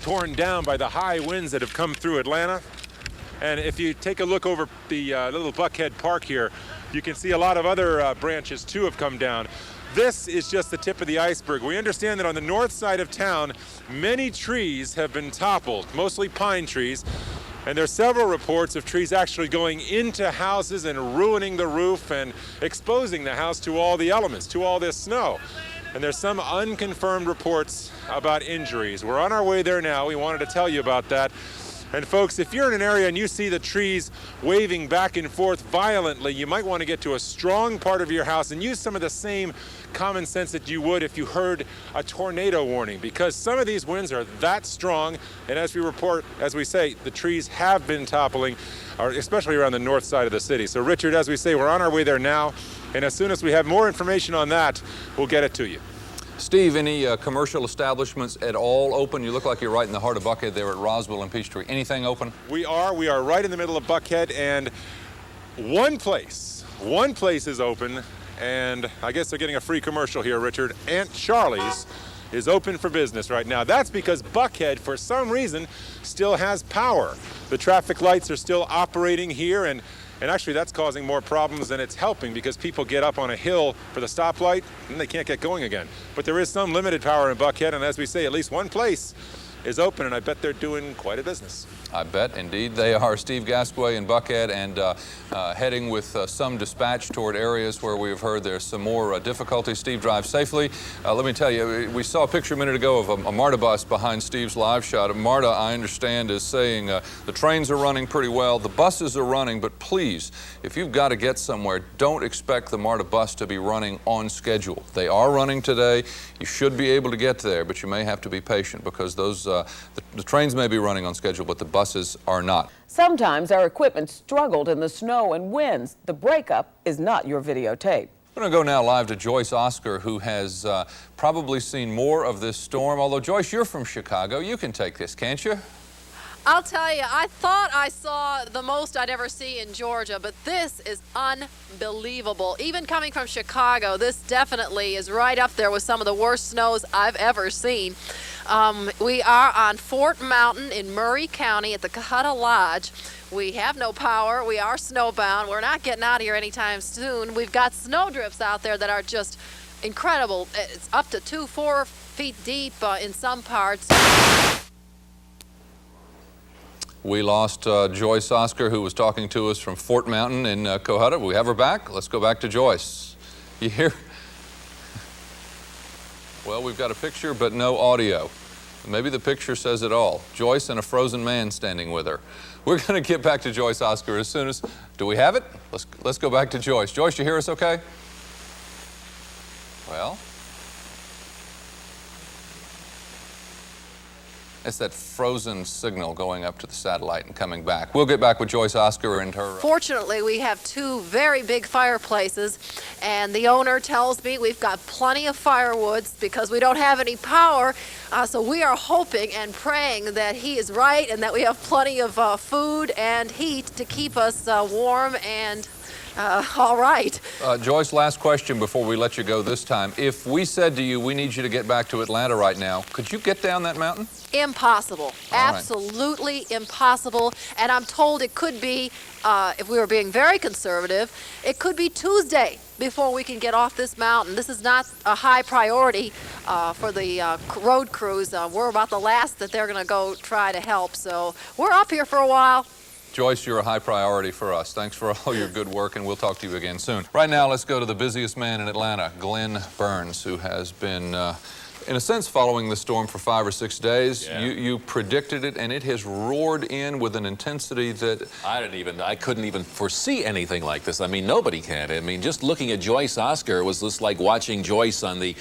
torn down by the high winds that have come through Atlanta. And if you take a look over the little Buckhead Park here, you can see a lot of other branches too have come down. This is just the tip of the iceberg. We understand that on the north side of town, many trees have been toppled, mostly pine trees. And there's several reports of trees actually going into houses and ruining the roof and exposing the house to all the elements, to all this snow. And there's some unconfirmed reports about injuries. We're on our way there now. We wanted to tell you about that. And folks, if you're in an area and you see the trees waving back and forth violently, you might want to get to a strong part of your house and use some of the same common sense that you would if you heard a tornado warning, because some of these winds are that strong. And as we report, as we say, the trees have been toppling, especially around the north side of the city. So Richard, as we say, we're on our way there now. And as soon as we have more information on that, we'll get it to you. Steve, any commercial establishments at all open? You look like you're right in the heart of Buckhead there at Roswell and Peachtree. Anything open? We are right in the middle of Buckhead, and one place is open, and I guess they're getting a free commercial here, Richard. Aunt Charlie's is open for business right now. That's because Buckhead, for some reason, still has power. The traffic lights are still operating here, and actually that's causing more problems than it's helping, because people get up on a hill for the stoplight and they can't get going again. But there is some limited power in Buckhead, and as we say, at least one place is open, and I bet they're doing quite a business. I bet indeed they are. Steve Gasquet in Buckhead, and heading with some dispatch toward areas where we have heard there's some more difficulty. Steve, drive safely. Let me tell you, we saw a picture a minute ago of a MARTA bus behind Steve's live shot. MARTA, I understand, is saying the trains are running pretty well, the buses are running, but please, if you've got to get somewhere, don't expect the MARTA bus to be running on schedule. They are running today. You should be able to get there, but you may have to be patient, because those the trains may be running on schedule, but the buses are not. Sometimes our equipment struggled in the snow and winds. The breakup is not your videotape. We're going to go now live to Joyce Oscar, who has probably seen more of this storm. Although, Joyce, you're from Chicago. You can take this, can't you? I'll tell you, I thought I saw the most I'd ever see in Georgia, but this is unbelievable. Even coming from Chicago, this definitely is right up there with some of the worst snows I've ever seen. We are on Fort Mountain in Murray County at the Cohutta Lodge. We have no power. We are snowbound. We're not getting out of here anytime soon. We've got snowdrifts out there that are just incredible. It's up to 4 feet deep in some parts. We lost Joyce Oscar, who was talking to us from Fort Mountain in Cohutta. We have her back. Let's go back to Joyce. You hear? Well, we've got a picture, but no audio. Maybe the picture says it all. Joyce and a frozen man standing with her. We're going to get back to Joyce Oscar as soon as... Do we have it? Let's go back to Joyce. Joyce, you hear us okay? Well... It's that frozen signal going up to the satellite and coming back. We'll get back with Joyce Oscar and her... Fortunately, we have 2 very big fireplaces, and the owner tells me we've got plenty of firewoods because we don't have any power. So we are hoping and praying that he is right and that we have plenty of food and heat to keep us warm and all right. Joyce, last question before we let you go this time. If we said to you, we need you to get back to Atlanta right now, could you get down that mountain? Impossible. Absolutely impossible. And I'm told it could be, if we were being very conservative, it could be Tuesday before we can get off this mountain. This is not a high priority for the road crews. We're about the last that they're going to go try to help. So we're up here for a while. Joyce, you're a high priority for us. Thanks for all your good work, and we'll talk to you again soon. Right now, let's go to the busiest man in Atlanta, Glenn Burns, who has been, in a sense, following the storm for 5 or 6 days. Yeah. You predicted it, and it has roared in with an intensity that... I couldn't even foresee anything like this. I mean, nobody can. I mean, just looking at Joyce Oscar was just like watching Joyce on the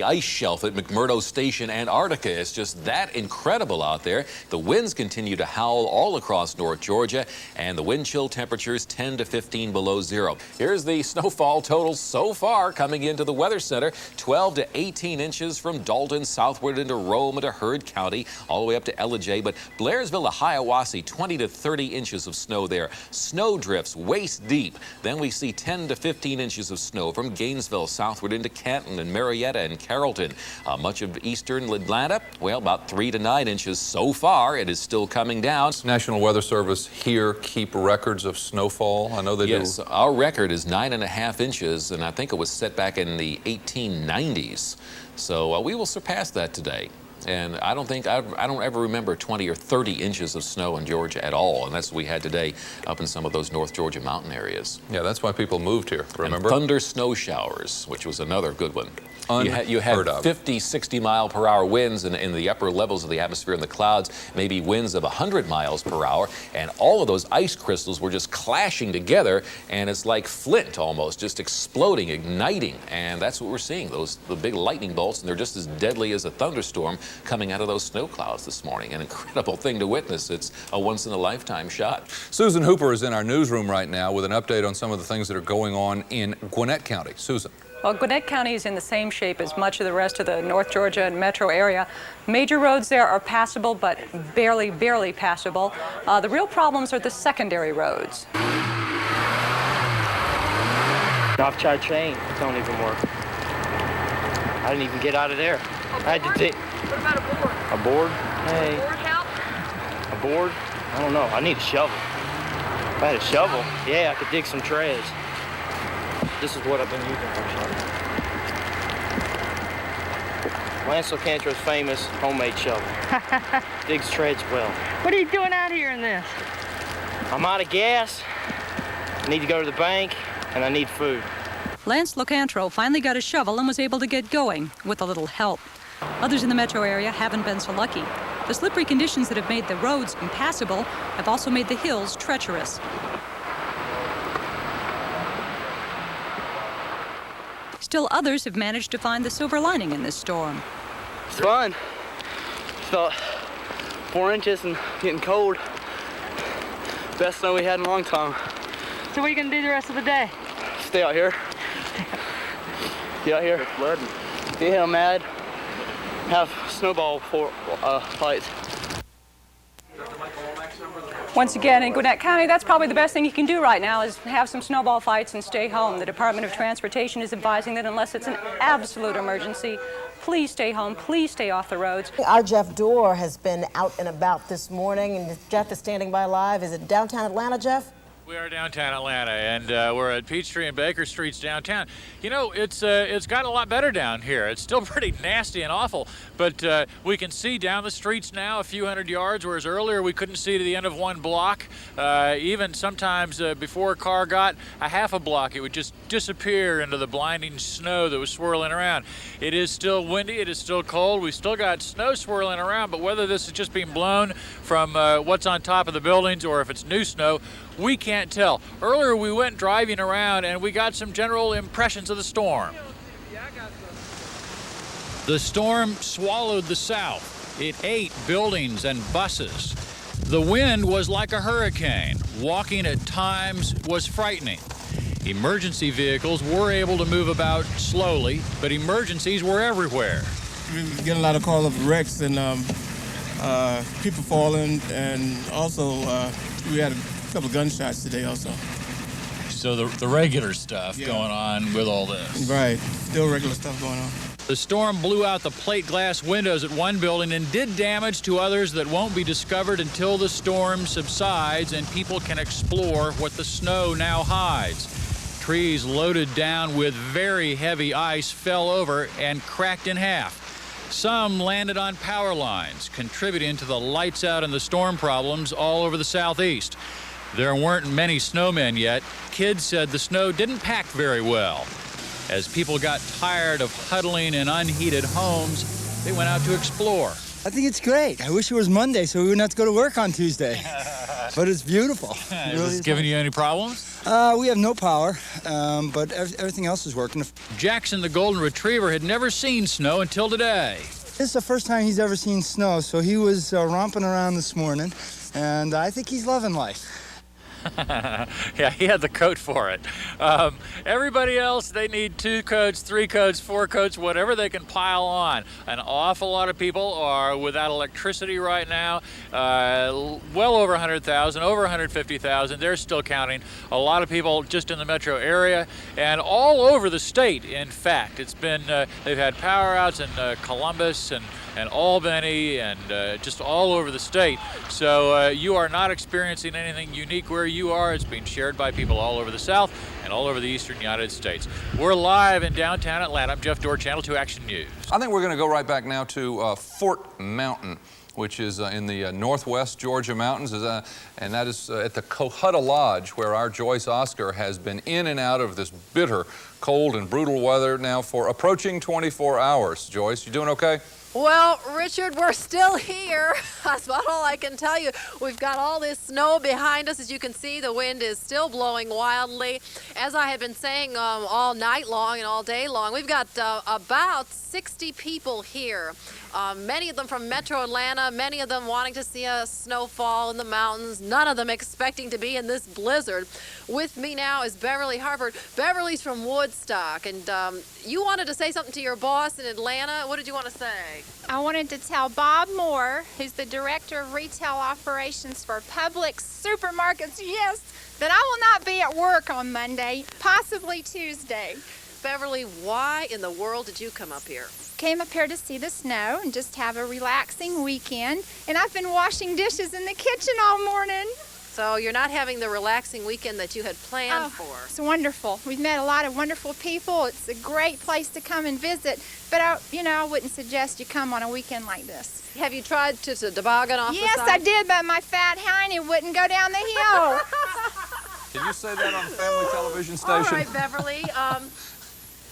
ice shelf at McMurdo Station, Antarctica. It's just that incredible out there. The winds continue to howl all across North Georgia, and the wind chill temperatures 10 to 15 below zero. Here's the snowfall totals so far coming into the Weather Center. 12 to 18 inches from Dalton southward into Rome into Heard County, all the way up to Ellijay. But Blairsville to Hiawassee, 20 to 30 inches of snow there. Snow drifts waist deep. Then we see 10 to 15 inches of snow from Gainesville southward into Canton and Marietta and Carrollton. Much of eastern Atlanta, well, about 3 to 9 inches so far. It is still coming down. National Weather Service here keep records of snowfall. I know they do. Yes, our record is 9.5 inches, and I think it was set back in the 1890s. So we will surpass that today. And I don't ever remember 20 or 30 inches of snow in Georgia at all, and that's what we had today up in some of those North Georgia mountain areas. Yeah, that's why people moved here, remember? And thunder snow showers, which was another good one. You Unheard had of. 50, 60-mile-per-hour winds in the upper levels of the atmosphere in the clouds, maybe winds of 100 miles per hour, and all of those ice crystals were just clashing together, and it's like flint almost, just exploding, igniting, and that's what we're seeing, the big lightning bolts, and they're just as deadly as a thunderstorm coming out of those snow clouds this morning. An incredible thing to witness. It's a once-in-a-lifetime shot. Susan Hooper is in our newsroom right now with an update on some of the things that are going on in Gwinnett County. Susan. Well, Gwinnett County is in the same shape as much of the rest of the North Georgia and metro area. Major roads there are passable, but barely passable. The real problems are the secondary roads. Off-chart train, don't even work. I didn't even get out of there. I had to take. What about a board? A board? Hey. A board help? A board? I don't know. I need a shovel. If I had a shovel, yeah, I could dig some treads. This is what I've been using for a shovel. Lance LeCantro's famous homemade shovel. Digs treads well. What are you doing out here in this? I'm out of gas. I need to go to the bank, and I need food. Lance LeCantro finally got a shovel and was able to get going with a little help. Others in the metro area haven't been so lucky. The slippery conditions that have made the roads impassable have also made the hills treacherous. Still others have managed to find the silver lining in this storm. It's fun. Felt 4 inches and getting cold. Best snow we had in a long time. So what are you going to do the rest of the day? Stay out here. Get out here. It's flooding. Get him mad. Have snowball fights. Once again, in Gwinnett County, that's probably the best thing you can do right now is have some snowball fights and stay home. The Department of Transportation is advising that unless it's an absolute emergency, please stay home, please stay off the roads. Our Jeff Dorr has been out and about this morning, and Jeff is standing by live. Is it downtown Atlanta, Jeff? We are downtown Atlanta, and we're at Peachtree and Baker Streets downtown. You know, it's gotten a lot better down here. It's still pretty nasty and awful, but we can see down the streets now a few hundred yards, whereas earlier we couldn't see to the end of one block. Even sometimes before a car got a half a block, it would just disappear into the blinding snow that was swirling around. It is still windy, it is still cold. We still got snow swirling around, but whether this is just being blown from what's on top of the buildings or if it's new snow, we can't tell. Earlier we went driving around and we got some general impressions of the storm. The storm swallowed the South. It ate buildings and buses. The wind was like a hurricane. Walking at times was frightening. Emergency vehicles were able to move about slowly, but emergencies were everywhere. We get a lot of calls of wrecks and people falling, and also we had a couple of gunshots today also. So the regular stuff going on with all this. Right, still regular stuff going on. The storm blew out the plate glass windows at one building and did damage to others that won't be discovered until the storm subsides and people can explore what the snow now hides. Trees loaded down with very heavy ice fell over and cracked in half. Some landed on power lines, contributing to the lights out and the storm problems all over the southeast. There weren't many snowmen yet. Kids said the snow didn't pack very well. As people got tired of huddling in unheated homes, they went out to explore. I think it's great. I wish it was Monday so we wouldn't have to go to work on Tuesday. But it's beautiful. Is this giving you any problems? We have no power, but everything else is working. Jackson, the golden retriever, had never seen snow until today. This is the first time he's ever seen snow, so he was romping around this morning, and I think he's loving life. Yeah, he had the coat for it. Everybody else, they need 2 coats, 3 coats, 4 coats, whatever they can pile on. An awful lot of people are without electricity right now. Well over 100,000, over 150,000. They're still counting. A lot of people just in the metro area and all over the state, in fact. It's been, they've had power outs in Columbus and and Albany and just all over the state. So you are not experiencing anything unique where you are. It's being shared by people all over the South and all over the eastern United States. We're live in downtown Atlanta. I'm Jeff Dorr, Channel 2 Action News. I think we're going to go right back now to Fort Mountain, which is in the northwest Georgia mountains, and that is at the Cohutta Lodge, where our Joyce Oscar has been in and out of this bitter, cold, and brutal weather now for approaching 24 hours. Joyce, you doing okay? Well, Richard, we're still here. That's about all I can tell you. We've got all this snow behind us. As you can see, the wind is still blowing wildly. As I have been saying all night long and all day long, we've got about 60 people here. Many of them from Metro Atlanta, many of them wanting to see a snowfall in the mountains, none of them expecting to be in this blizzard. With me now is Beverly Harford. Beverly's from Woodstock, and you wanted to say something to your boss in Atlanta. What did you want to say? I wanted to tell Bob Moore, who's the Director of Retail Operations for Publix Supermarkets, yes, that I will not be at work on Monday, possibly Tuesday. Beverly, why in the world did you come up here? Came up here to see the snow and just have a relaxing weekend, and I've been washing dishes in the kitchen all morning. So you're not having the relaxing weekend that you had planned for. It's wonderful. We've met a lot of wonderful people. It's a great place to come and visit, but I wouldn't suggest you come on a weekend like this. Have you tried to toboggan off the side? Yes, I did, but my fat hiney wouldn't go down the hill. Did you say that on a family television station? All right, Beverly.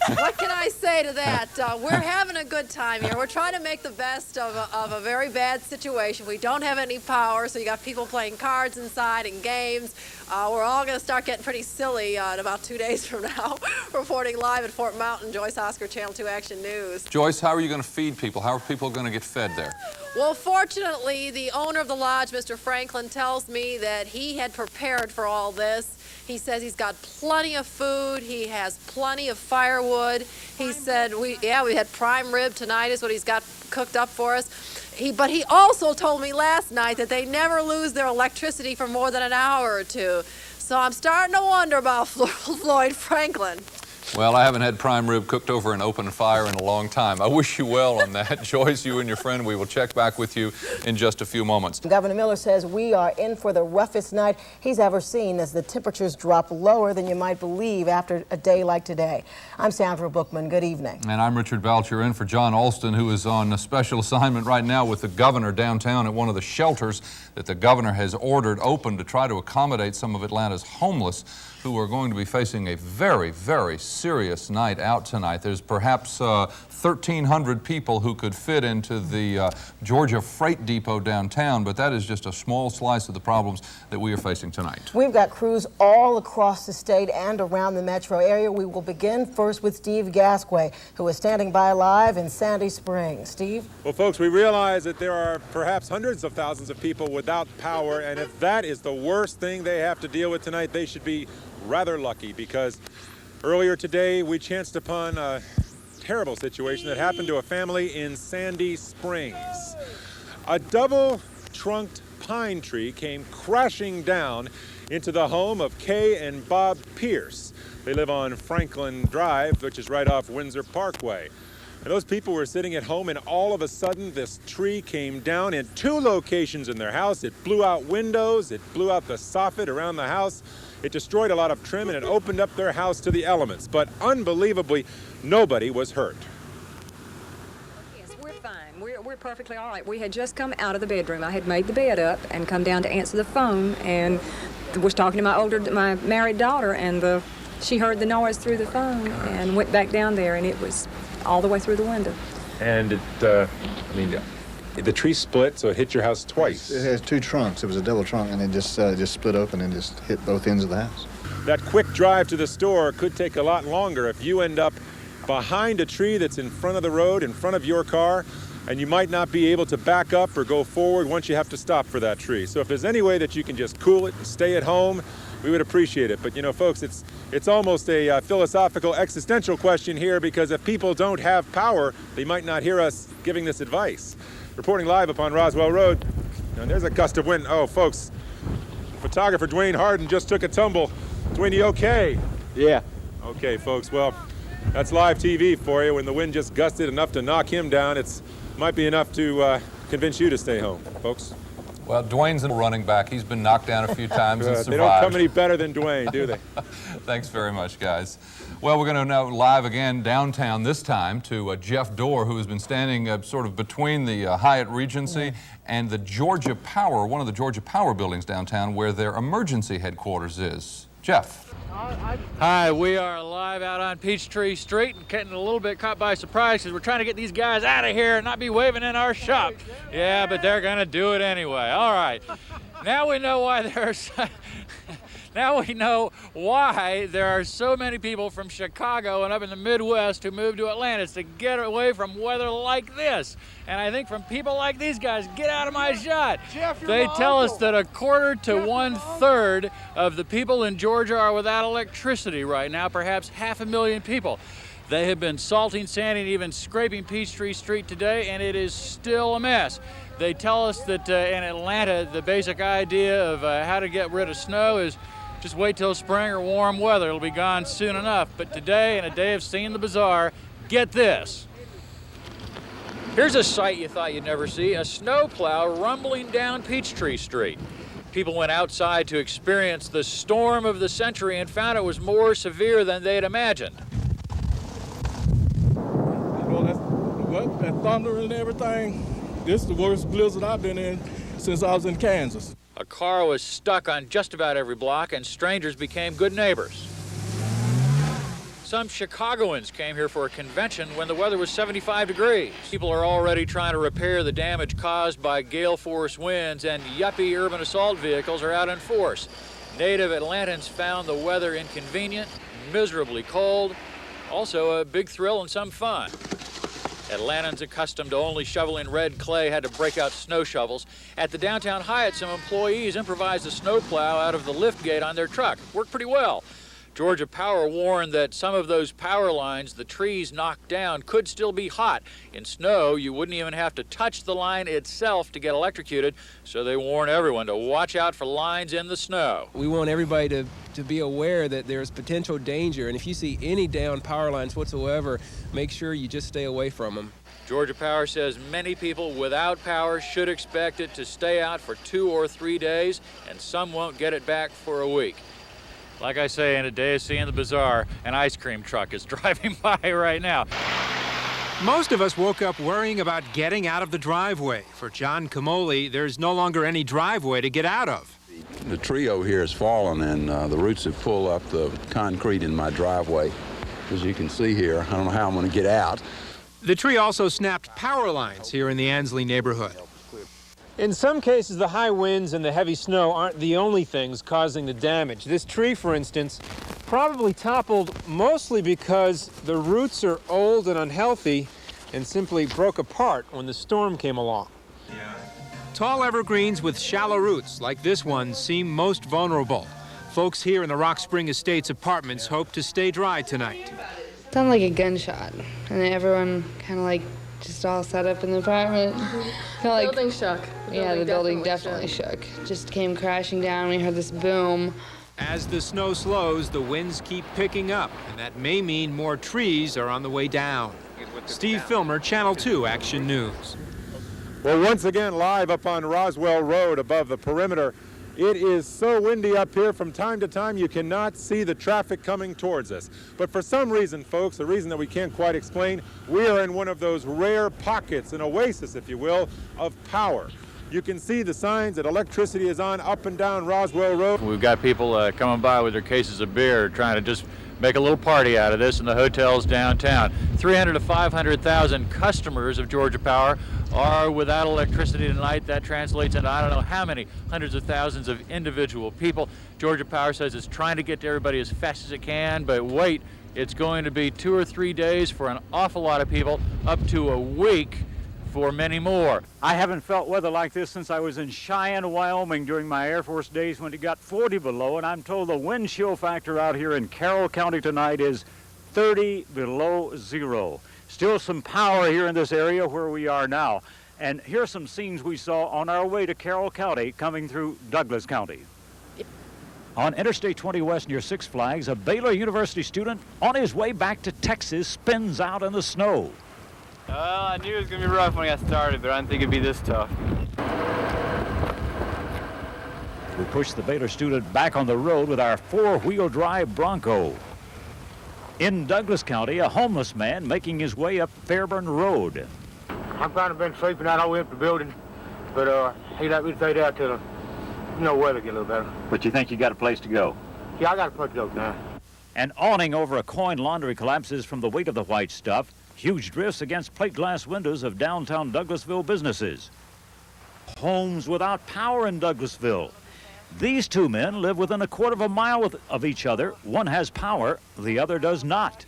What can I say to that? We're having a good time here. We're trying to make the best of a very bad situation. We don't have any power, so you got people playing cards inside and games. We're all going to start getting pretty silly in about 2 days from now. Reporting live at Fort Mountain, Joyce Oscar, Channel 2 Action News. Joyce, how are you going to feed people? How are people going to get fed there? Well, fortunately, the owner of the lodge, Mr. Franklin, tells me that he had prepared for all this. He says he's got plenty of food. He has plenty of firewood. He said, we had prime rib tonight is what he's got cooked up for us. But he also told me last night that they never lose their electricity for more than an hour or two. So I'm starting to wonder about Floyd Franklin. Well, I haven't had prime rib cooked over an open fire in a long time. I wish you well on that. Joyce, you and your friend, we will check back with you in just a few moments. Governor Miller says we are in for the roughest night he's ever seen as the temperatures drop lower than you might believe after a day like today. I'm Sandra Bookman. Good evening. And I'm Richard Belcher, in for John Alston, who is on a special assignment right now with the governor downtown at one of the shelters that the governor has ordered open to try to accommodate some of Atlanta's homeless who are going to be facing a very, very serious night out tonight. There's perhaps 1,300 people who could fit into the Georgia Freight Depot downtown, but that is just a small slice of the problems that we are facing tonight. We've got crews all across the state and around the metro area. We will begin first with Steve Gasquay, who is standing by live in Sandy Springs. Steve? Well, folks, we realize that there are perhaps hundreds of thousands of people without power, and if that is the worst thing they have to deal with tonight, they should be rather lucky, because earlier today we chanced upon a terrible situation that happened to a family in Sandy Springs. A double-trunked pine tree came crashing down into the home of Kay and Bob Pierce. They live on Franklin Drive, which is right off Windsor Parkway. And those people were sitting at home, and all of a sudden this tree came down in 2 locations in their house. It blew out windows, it blew out the soffit around the house. It destroyed a lot of trim, and it opened up their house to the elements. But unbelievably, nobody was hurt. Yes, we're fine. We're perfectly all right. We had just come out of the bedroom. I had made the bed up and come down to answer the phone, and was talking to my married daughter, and she heard the noise through the phone and went back down there, and it was all the way through the window. And the tree split, so it hit your house twice. It has 2 trunks. It was a double trunk, and it just split open and just hit both ends of the house. That quick drive to the store could take a lot longer if you end up behind a tree that's in front of the road, in front of your car, and you might not be able to back up or go forward once you have to stop for that tree. So if there's any way that you can just cool it and stay at home, we would appreciate it. But you know, folks, it's almost a philosophical, existential question here, because if people don't have power, they might not hear us giving this advice. Reporting live upon Roswell Road, and there's a gust of wind. Oh, folks, photographer Dwayne Harden just took a tumble. Dwayne, you okay? Yeah. Okay, folks, well, that's live TV for you. When the wind just gusted enough to knock him down, it's might be enough to convince you to stay home, folks. Well, Dwayne's a running back. He's been knocked down a few times and survived. They don't come any better than Dwayne, do they? Thanks very much, guys. Well, we're going to now live again downtown this time to Jeff Dorr, who has been standing sort of between the Hyatt Regency and the Georgia Power, one of the Georgia Power buildings downtown where their emergency headquarters is. Jeff. Hi, we are live out on Peachtree Street and getting a little bit caught by surprise because we're trying to get these guys out of here and not be waving in our shop. Yeah, but they're going to do it anyway. All right. Now we know why there's... Now we know why there are so many people from Chicago and up in the Midwest who move to Atlanta. It's to get away from weather like this. And I think from people like these guys, get out of my shot. Jeff, they tell us that a quarter to 1/3 of the people in Georgia are without electricity right now, perhaps 500,000 people. They have been salting, sanding, even scraping Peachtree Street today, and it is still a mess. They tell us that in Atlanta, the basic idea of how to get rid of snow is just wait till spring or warm weather. It'll be gone soon enough. But today, in a day of seeing the bizarre, get this. Here's a sight you thought you'd never see, a snowplow rumbling down Peachtree Street. People went outside to experience the storm of the century and found it was more severe than they'd imagined. Well, that thunder and everything, this is the worst blizzard I've been in since I was in Kansas. A car was stuck on just about every block, and strangers became good neighbors. Some Chicagoans came here for a convention when the weather was 75 degrees. People are already trying to repair the damage caused by gale force winds, and yuppie urban assault vehicles are out in force. Native Atlantans found the weather inconvenient, miserably cold, also a big thrill and some fun. Atlantans accustomed to only shoveling red clay had to break out snow shovels. At the downtown Hyatt, some employees improvised a snowplow out of the lift gate on their truck. Worked pretty well. Georgia Power warned that some of those power lines the trees knocked down could still be hot. In snow, you wouldn't even have to touch the line itself to get electrocuted, so they warn everyone to watch out for lines in the snow. We want everybody to be aware that there's potential danger, and if you see any down power lines whatsoever, make sure you just stay away from them. Georgia Power says many people without power should expect it to stay out for 2 or 3 days, and some won't get it back for a week. Like I say, in a day of seeing the bizarre, an ice cream truck is driving by right now. Most of us woke up worrying about getting out of the driveway. For John Camoli, there's no longer any driveway to get out of. The tree over here has fallen, and the roots have pulled up the concrete in my driveway. As you can see here, I don't know how I'm going to get out. The tree also snapped power lines here in the Ansley neighborhood. In some cases, the high winds and the heavy snow aren't the only things causing the damage. This tree, for instance, probably toppled mostly because the roots are old and unhealthy and simply broke apart when the storm came along. Tall evergreens with shallow roots, like this one, seem most vulnerable. Folks here in the Rock Spring Estates apartments hope to stay dry tonight. Sounded like a gunshot, and everyone kind of like just all set up in the apartment. The building shook. The building definitely shook. Just came crashing down. We heard this boom. As the snow slows, the winds keep picking up, and that may mean more trees are on the way down. Steve Filmer, Channel 2 Action News. Well, once again, live up on Roswell Road above the perimeter. It is so windy up here, from time to time you cannot see the traffic coming towards us. But for some reason, folks, a reason that we can't quite explain, we are in one of those rare pockets, an oasis, if you will, of power. You can see the signs that electricity is on up and down Roswell Road. We've got people coming by with their cases of beer, trying to just make a little party out of this in the hotels downtown. 300 to 500,000 customers of Georgia Power are without electricity tonight. That translates into I don't know how many hundreds of thousands of individual people. Georgia Power says it's trying to get to everybody as fast as it can, but wait, it's going to be 2 or 3 days for an awful lot of people, up to a week for many more. I haven't felt weather like this since I was in Cheyenne, Wyoming during my Air Force days when it got 40 below, and I'm told the wind chill factor out here in Carroll County tonight is 30 below zero. Still some power here in this area where we are now. And here's some scenes we saw on our way to Carroll County coming through Douglas County. On Interstate 20 West near Six Flags, a Baylor University student on his way back to Texas spins out in the snow. Well, I knew it was going to be rough when I got started, but I didn't think it'd be this tough. We push the Baylor student back on the road with our four-wheel drive Bronco. In Douglas County, a homeless man making his way up Fairburn Road. I've kind of been sleeping out all the way up the building, but he let me stay there till weather get a little better. But you think you got a place to go? Yeah, I got a place to go now. An awning over a coin laundry collapses from the weight of the white stuff. Huge drifts against plate glass windows of downtown Douglasville businesses. Homes without power in Douglasville. These two men live within a quarter of a mile of each other. One has power, the other does not.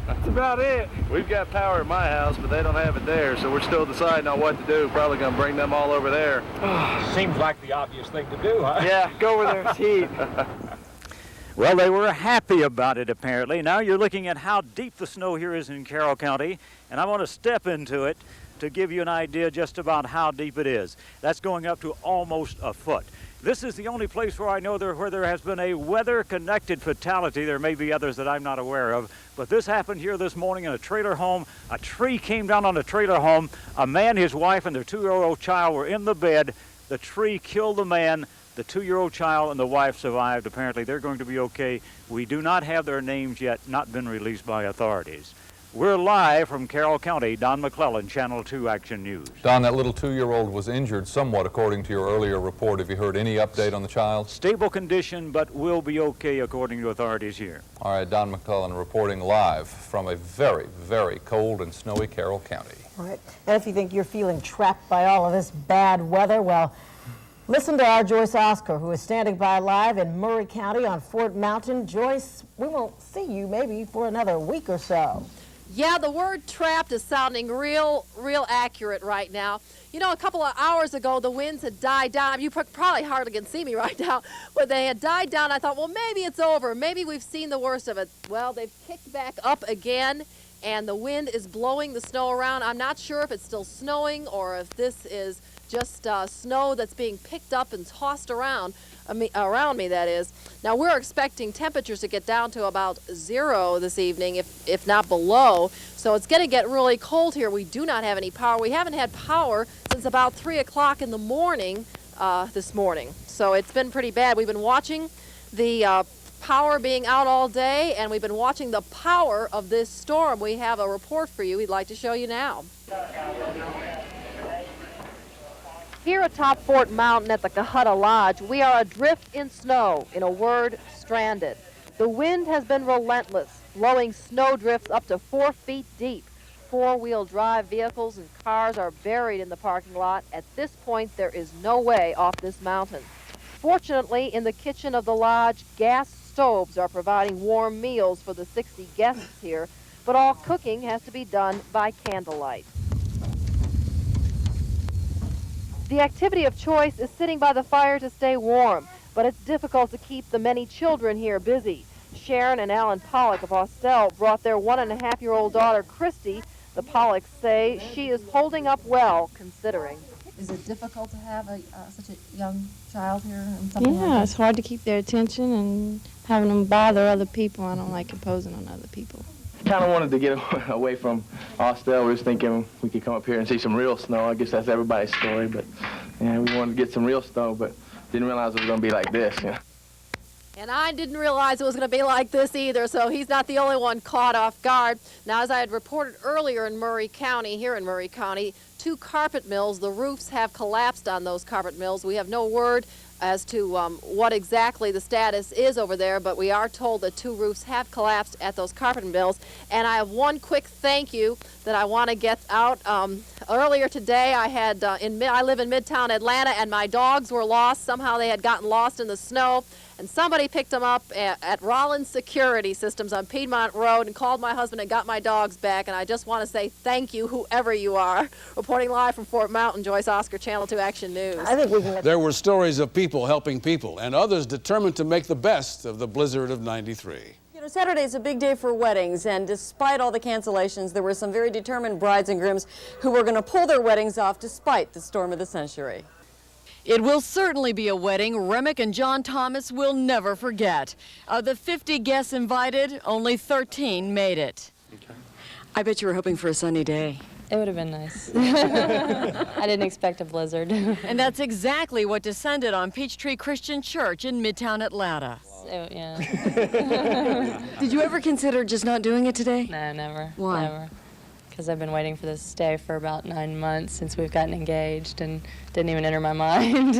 That's about it. We've got power at my house, but they don't have it there, so we're still deciding on what to do. Probably going to bring them all over there. Seems like the obvious thing to do, huh? Yeah, go over there and see. Well, they were happy about it, apparently. Now you're looking at how deep the snow here is in Carroll County, and I want to step into it to give you an idea just about how deep it is. That's going up to almost a foot. This is the only place where I know where there has been a weather-connected fatality. There may be others that I'm not aware of, but this happened here this morning in a trailer home. A tree came down on a trailer home. A man, his wife, and their 2-year-old child were in the bed. The tree killed the man. The 2-year-old child and the wife survived. Apparently, they're going to be okay. We do not have their names yet, not been released by authorities. We're live from Carroll County. Don McClellan, Channel 2 Action News. Don, that little 2-year-old was injured somewhat, according to your earlier report. Have you heard any update on the child? Stable condition, but will be okay, according to authorities here. All right, Don McClellan reporting live from a very, very cold and snowy Carroll County. All right. And if you think you're feeling trapped by all of this bad weather, well, listen to our Joyce Oscar, who is standing by live in Murray County on Fort Mountain. Joyce, we won't see you maybe for another week or so. Yeah, the word trapped is sounding real accurate right now. You know, a couple of hours ago, the winds had died down. You probably hardly can see me right now. When they had died down, I thought, well, maybe it's over. Maybe we've seen the worst of it. Well, they've kicked back up again, and the wind is blowing the snow around. I'm not sure if it's still snowing or if this is just snow that's being picked up and tossed around me, that is. Now, we're expecting temperatures to get down to about 0 this evening, if not below. So it's going to get really cold here. We do not have any power. We haven't had power since about 3 o'clock in the morning this morning. So it's been pretty bad. We've been watching the power being out all day, and we've been watching the power of this storm. We have a report for you we'd like to show you now. Here atop Fort Mountain at the Cahutta Lodge, we are adrift in snow. In a word, stranded. The wind has been relentless, blowing snow drifts up to 4 feet deep. 4-wheel drive vehicles and cars are buried in the parking lot. At this point, there is no way off this mountain. Fortunately, in the kitchen of the lodge, gas stoves are providing warm meals for the 60 guests here, but all cooking has to be done by candlelight. The activity of choice is sitting by the fire to stay warm, but it's difficult to keep the many children here busy. Sharon and Alan Pollock of Austell brought their 1.5-year-old daughter, Christy. The Pollocks say she is holding up well, considering. Is it difficult to have such a young child here? And something like It's hard to keep their attention and having them bother other people. I don't like imposing on other people. Kind of wanted to get away from Austell. We was thinking we could come up here and see some real snow. I guess that's everybody's story, but yeah, we wanted to get some real snow, but didn't realize it was going to be like this. You know? And I didn't realize it was going to be like this either, so he's not the only one caught off guard. Now, as I had reported earlier in Murray County, here in Murray County, 2 carpet mills, the roofs have collapsed on those carpet mills. We have no word as to what exactly the status is over there, but we are told that 2 roofs have collapsed at those carpet mills. And I have one quick thank you that I want to get out. Earlier today, I live in Midtown Atlanta, and my dogs were lost. Somehow they had gotten lost in the snow, and somebody picked them up at Rollins Security Systems on Piedmont Road and called my husband and got my dogs back. And I just want to say thank you, whoever you are. Reporting live from Fort Mountain, Joyce Oscar, Channel 2 Action News. I think we can. There were stories of people helping people and others determined to make the best of the blizzard of '93. You know, Saturday is a big day for weddings, and despite all the cancellations, there were some very determined brides and grooms who were going to pull their weddings off despite the storm of the century. It will certainly be a wedding Remick and John Thomas will never forget. Of the 50 guests invited, only 13 made it. I bet you were hoping for a sunny day. It would have been nice. I didn't expect a blizzard. And that's exactly what descended on Peachtree Christian Church in Midtown Atlanta. So, yeah. Did you ever consider just not doing it today? No, never. Why? Never. Because I've been waiting for this day for about 9 months since we've gotten engaged and didn't even enter my mind.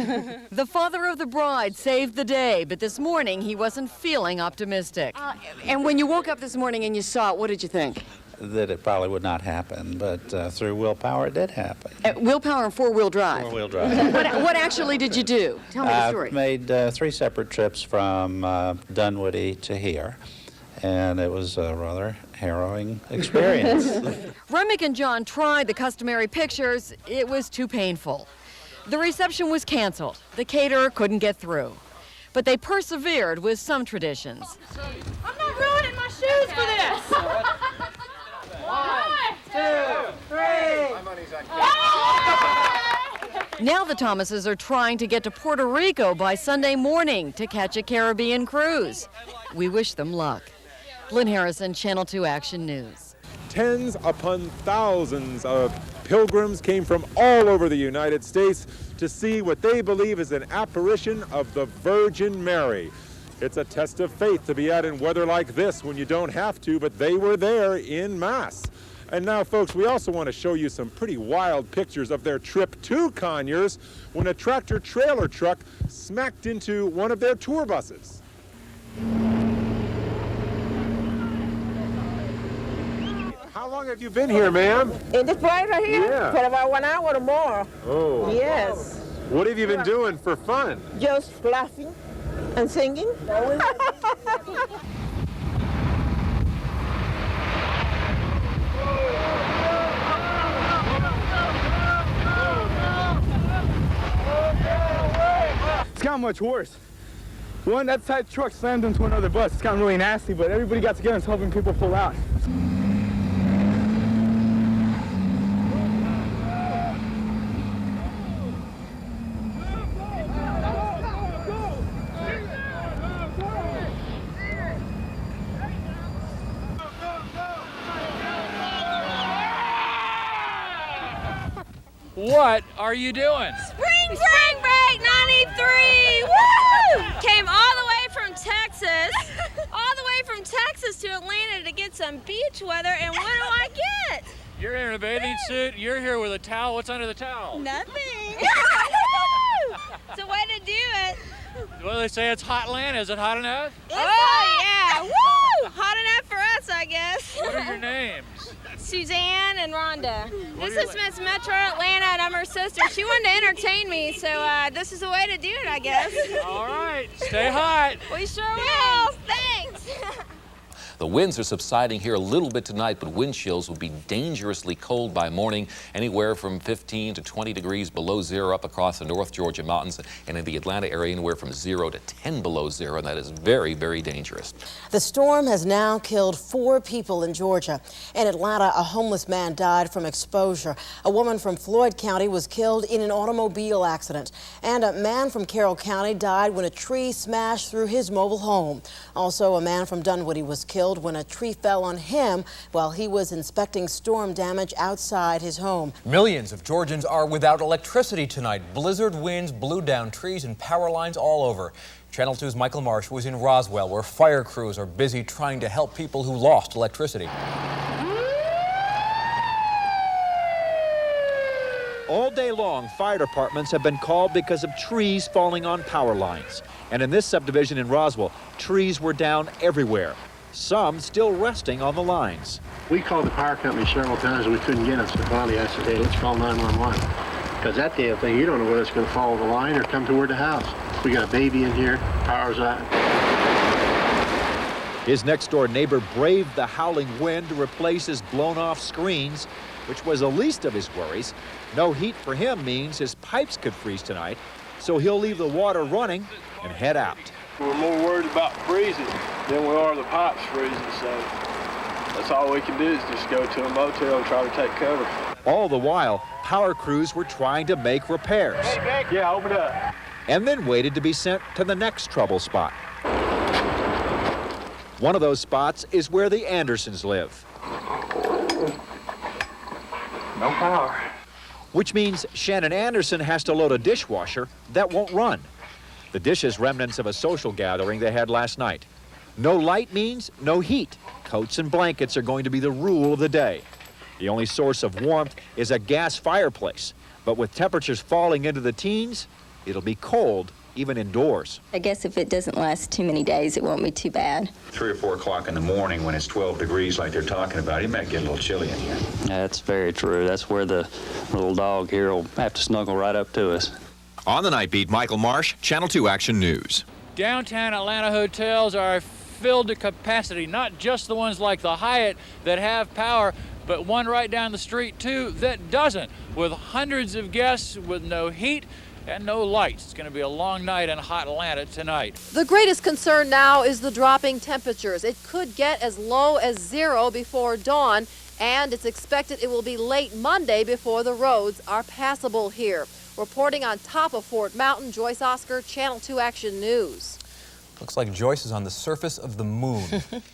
The father of the bride saved the day, but this morning he wasn't feeling optimistic. And when you woke up this morning and you saw it, what did you think? That it probably would not happen, but through willpower it did happen. Willpower and four-wheel drive. Four-wheel drive. What actually did you do? Tell me the story. I've made 3 separate trips from Dunwoody to here, and it was a rather harrowing experience. Remick and John tried the customary pictures. It was too painful. The reception was canceled. The caterer couldn't get through. But they persevered with some traditions. I'm not ruining my shoes for this. 1, 2, 3. Now the Thomases are trying to get to Puerto Rico by Sunday morning to catch a Caribbean cruise. We wish them luck. Lynn Harrison, Channel 2 Action News. Tens upon thousands of pilgrims came from all over the United States to see what they believe is an apparition of the Virgin Mary. It's a test of faith to be out in weather like this when you don't have to, but they were there in mass. And now, folks, we also want to show you some pretty wild pictures of their trip to Conyers when a tractor-trailer truck smacked into one of their tour buses. How long have you been here, ma'am? In this place right here? Yeah. For about 1 hour or more. Oh. Yes. What have you been doing for fun? Just laughing and singing. It's gotten much worse. One, that side truck slammed into another bus. It's gotten really nasty, but everybody got together and is helping people pull out. What are you doing? Spring break 93! Woo! Came all the way from Texas, to Atlanta to get some beach weather, and what do I get? You're in a bathing suit. You're here with a towel. What's under the towel? Nothing. It's a way to do it. Well, they say it's hot Atlanta. Is it hot enough? Oh, yeah. Woo! Hot enough for us, I guess. What are your names? Suzanne and Rhonda. This is Miss Metro Atlanta, and I'm her sister. She wanted to entertain me, so this is the way to do it, I guess. All right. Stay hot. We sure will. Thanks. The winds are subsiding here a little bit tonight, but wind chills will be dangerously cold by morning, anywhere from 15 to 20 degrees below zero up across the North Georgia mountains, and in the Atlanta area anywhere from 0 to 10 below zero, and that is very, very dangerous. The storm has now killed 4 people in Georgia. In Atlanta, a homeless man died from exposure. A woman from Floyd County was killed in an automobile accident, and a man from Carroll County died when a tree smashed through his mobile home. Also, a man from Dunwoody was killed when a tree fell on him while he was inspecting storm damage outside his home. Millions of Georgians are without electricity tonight. Blizzard winds blew down trees and power lines all over. Channel 2's Michael Marsh was in Roswell, where fire crews are busy trying to help people who lost electricity. All day long, fire departments have been called because of trees falling on power lines. And in this subdivision in Roswell, trees were down everywhere, some still resting on the lines. We called the power company several times and we couldn't get them, so finally I said, hey, let's call 911. Because that damn thing, you don't know whether it's going to follow the line or come toward the house. We got a baby in here, power's out. His next-door neighbor braved the howling wind to replace his blown-off screens, which was the least of his worries. No heat for him means his pipes could freeze tonight, so he'll leave the water running and head out. We're more worried about freezing than we are the pipes freezing, so that's all we can do is just go to a motel and try to take cover. All the while, power crews were trying to make repairs. Yeah, open it up. And then waited to be sent to the next trouble spot. One of those spots is where the Andersons live. No power. Which means Shannon Anderson has to load a dishwasher that won't run. The dish is remnants of a social gathering they had last night. No light means no heat. Coats and blankets are going to be the rule of the day. The only source of warmth is a gas fireplace. But with temperatures falling into the teens, it'll be cold even indoors. I guess if it doesn't last too many days, it won't be too bad. 3 or 4 o'clock in the morning when it's 12 degrees like they're talking about, it might get a little chilly in here. That's very true. That's where the little dog here will have to snuggle right up to us. On the Night Beat, Michael Marsh, Channel 2 Action News. Downtown Atlanta hotels are filled to capacity, not just the ones like the Hyatt that have power, but one right down the street too that doesn't, with hundreds of guests with no heat and no lights. It's going to be a long night in hot Atlanta tonight. The greatest concern now is the dropping temperatures. It could get as low as 0 before dawn, and it's expected it will be late Monday before the roads are passable here. Reporting on top of Fort Mountain, Joyce Oscar, Channel 2 Action News. Looks like Joyce is on the surface of the moon.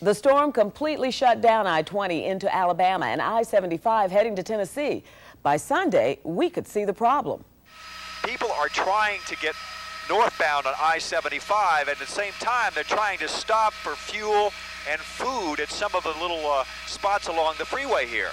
The storm completely shut down I-20 into Alabama and I-75 heading to Tennessee. By Sunday, we could see the problem. People are trying to get northbound on I-75, and at the same time, they're trying to stop for fuel and food at some of the little spots along the freeway here.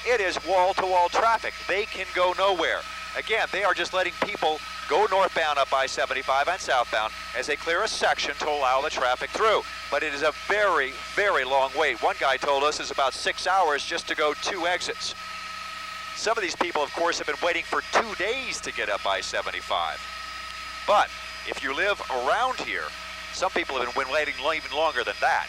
It is wall-to-wall traffic. They can go nowhere. Again, they are just letting people go northbound up I-75 and southbound as they clear a section to allow the traffic through. But it is a very, very long wait. One guy told us it's about 6 hours just to go 2 exits. Some of these people, of course, have been waiting for 2 days to get up I-75. But if you live around here, some people have been waiting even longer than that.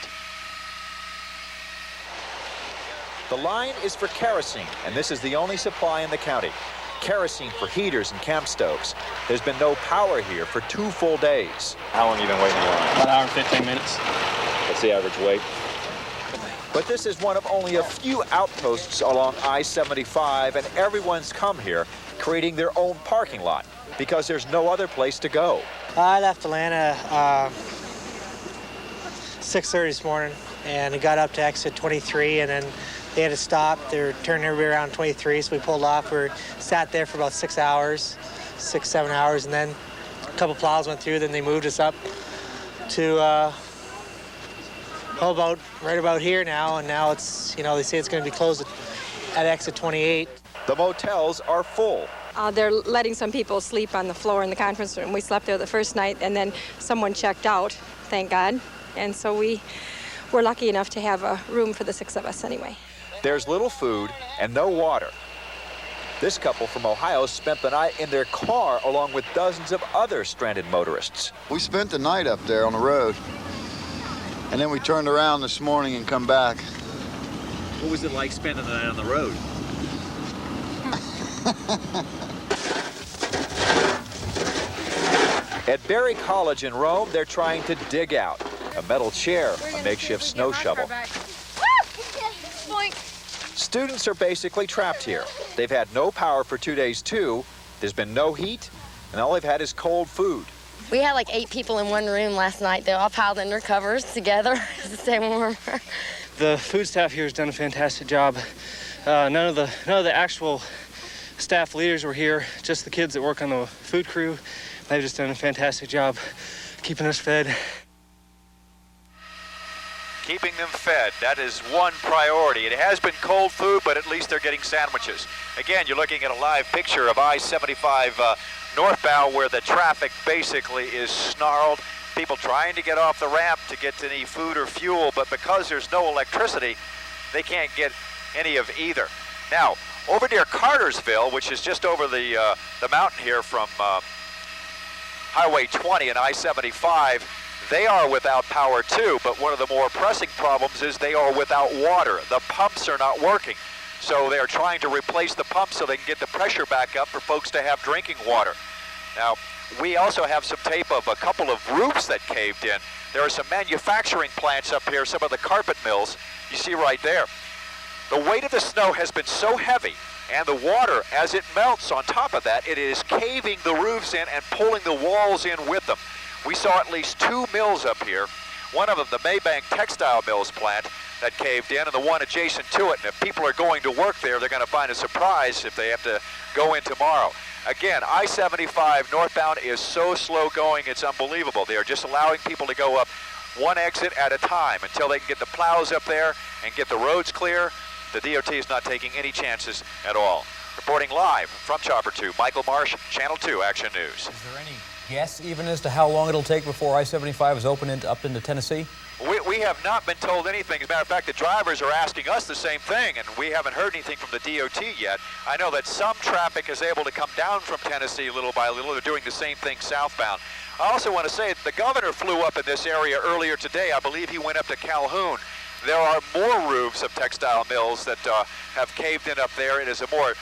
The line is for kerosene, and this is the only supply in the county. Kerosene for heaters and camp stoves. There's been no power here for 2 full days. How long have you been waiting in line? About an hour and 15 minutes. What's the average wait? But this is one of only a few outposts along I-75, and everyone's come here creating their own parking lot because there's no other place to go. I left Atlanta 6:30 this morning and got up to exit 23, and then they had to stop. They were turning everybody around 23, so we pulled off. We sat there for about 6 hours, 6-7 hours, and then a couple plows went through. Then they moved us up to right about here now, and now it's, they say it's going to be closed at exit 28. The motels are full. They're letting some people sleep on the floor in the conference room. We slept there the first night, and then someone checked out, thank God. And so we were lucky enough to have a room for the 6 of us anyway. There's little food and no water. This couple from Ohio spent the night in their car along with dozens of other stranded motorists. We spent the night up there on the road, and then we turned around this morning and come back. What was it like spending the night on the road? At Berry College in Rome, they're trying to dig out a metal chair, a makeshift snow shovel. Students are basically trapped here. They've had no power for 2 days too. There's been no heat, and all they've had is cold food. We had like 8 people in one room last night. They all piled under covers together to stay warm. The food staff here has done a fantastic job. None of the actual staff leaders were here, just the kids that work on the food crew. They've just done a fantastic job keeping us fed. Keeping them fed, that is one priority. It has been cold food, but at least they're getting sandwiches. Again, you're looking at a live picture of I-75 northbound where the traffic basically is snarled. People trying to get off the ramp to get to any food or fuel, but because there's no electricity, they can't get any of either. Now, over near Cartersville, which is just over the mountain here from Highway 20 and I-75, they are without power too, but one of the more pressing problems is they are without water. The pumps are not working. So they are trying to replace the pumps so they can get the pressure back up for folks to have drinking water. Now, we also have some tape of a couple of roofs that caved in. There are some manufacturing plants up here, some of the carpet mills you see right there. The weight of the snow has been so heavy, and the water, as it melts on top of that, it is caving the roofs in and pulling the walls in with them. We saw at least 2 mills up here One of them, the Maybank Textile Mills plant, that caved in, and the one adjacent to it. And if people are going to work there, they're going to find a surprise if they have to go in tomorrow. Again, I-75 northbound is so slow going, it's unbelievable. They are just allowing people to go up one exit at a time until they can get the plows up there and get the roads clear. The DOT is not taking any chances at all. Reporting live from Chopper 2, Michael Marsh, Channel 2 Action News. Is there any guess even as to how long it'll take before I-75 is open up into Tennessee? We have not been told anything. As a matter of fact, the drivers are asking us the same thing, and we haven't heard anything from the DOT yet. I know that some traffic is able to come down from Tennessee little by little. They're doing the same thing southbound. I also want to say that the governor flew up in this area earlier today. I believe he went up to Calhoun. There are more roofs of textile mills that have caved in up there. It is a more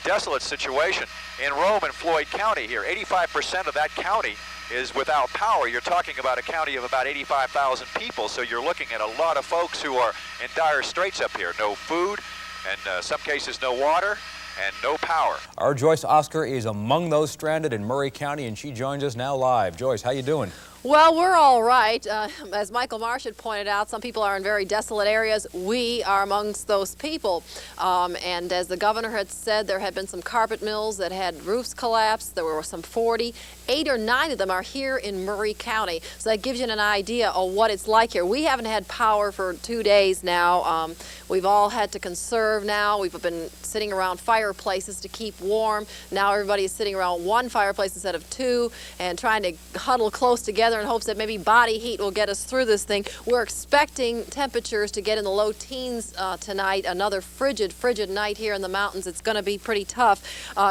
desolate situation. In Rome and Floyd County here, 85% of that county is without power. You're talking about a county of about 85,000 people, so you're looking at a lot of folks who are in dire straits up here. No food, and some cases no water, and no power. Our Joyce Oscar is among those stranded in Murray County, and she joins us now live. Joyce, how you doing? Well, we're all right. As Michael Marsh had pointed out, some people are in very desolate areas. We are amongst those people. And as the governor had said, there had been some carpet mills that had roofs collapsed. There were some 40. 8 or 9 of them are here in Murray County. So that gives you an idea of what it's like here. We haven't had power for 2 days now. We've all had to conserve now. We've been sitting around fireplaces to keep warm. Now everybody is sitting around one fireplace instead of 2 and trying to huddle close together in hopes that maybe body heat will get us through this thing. We're expecting temperatures to get in the low teens tonight. Another frigid night here in the mountains. It's going to be pretty tough.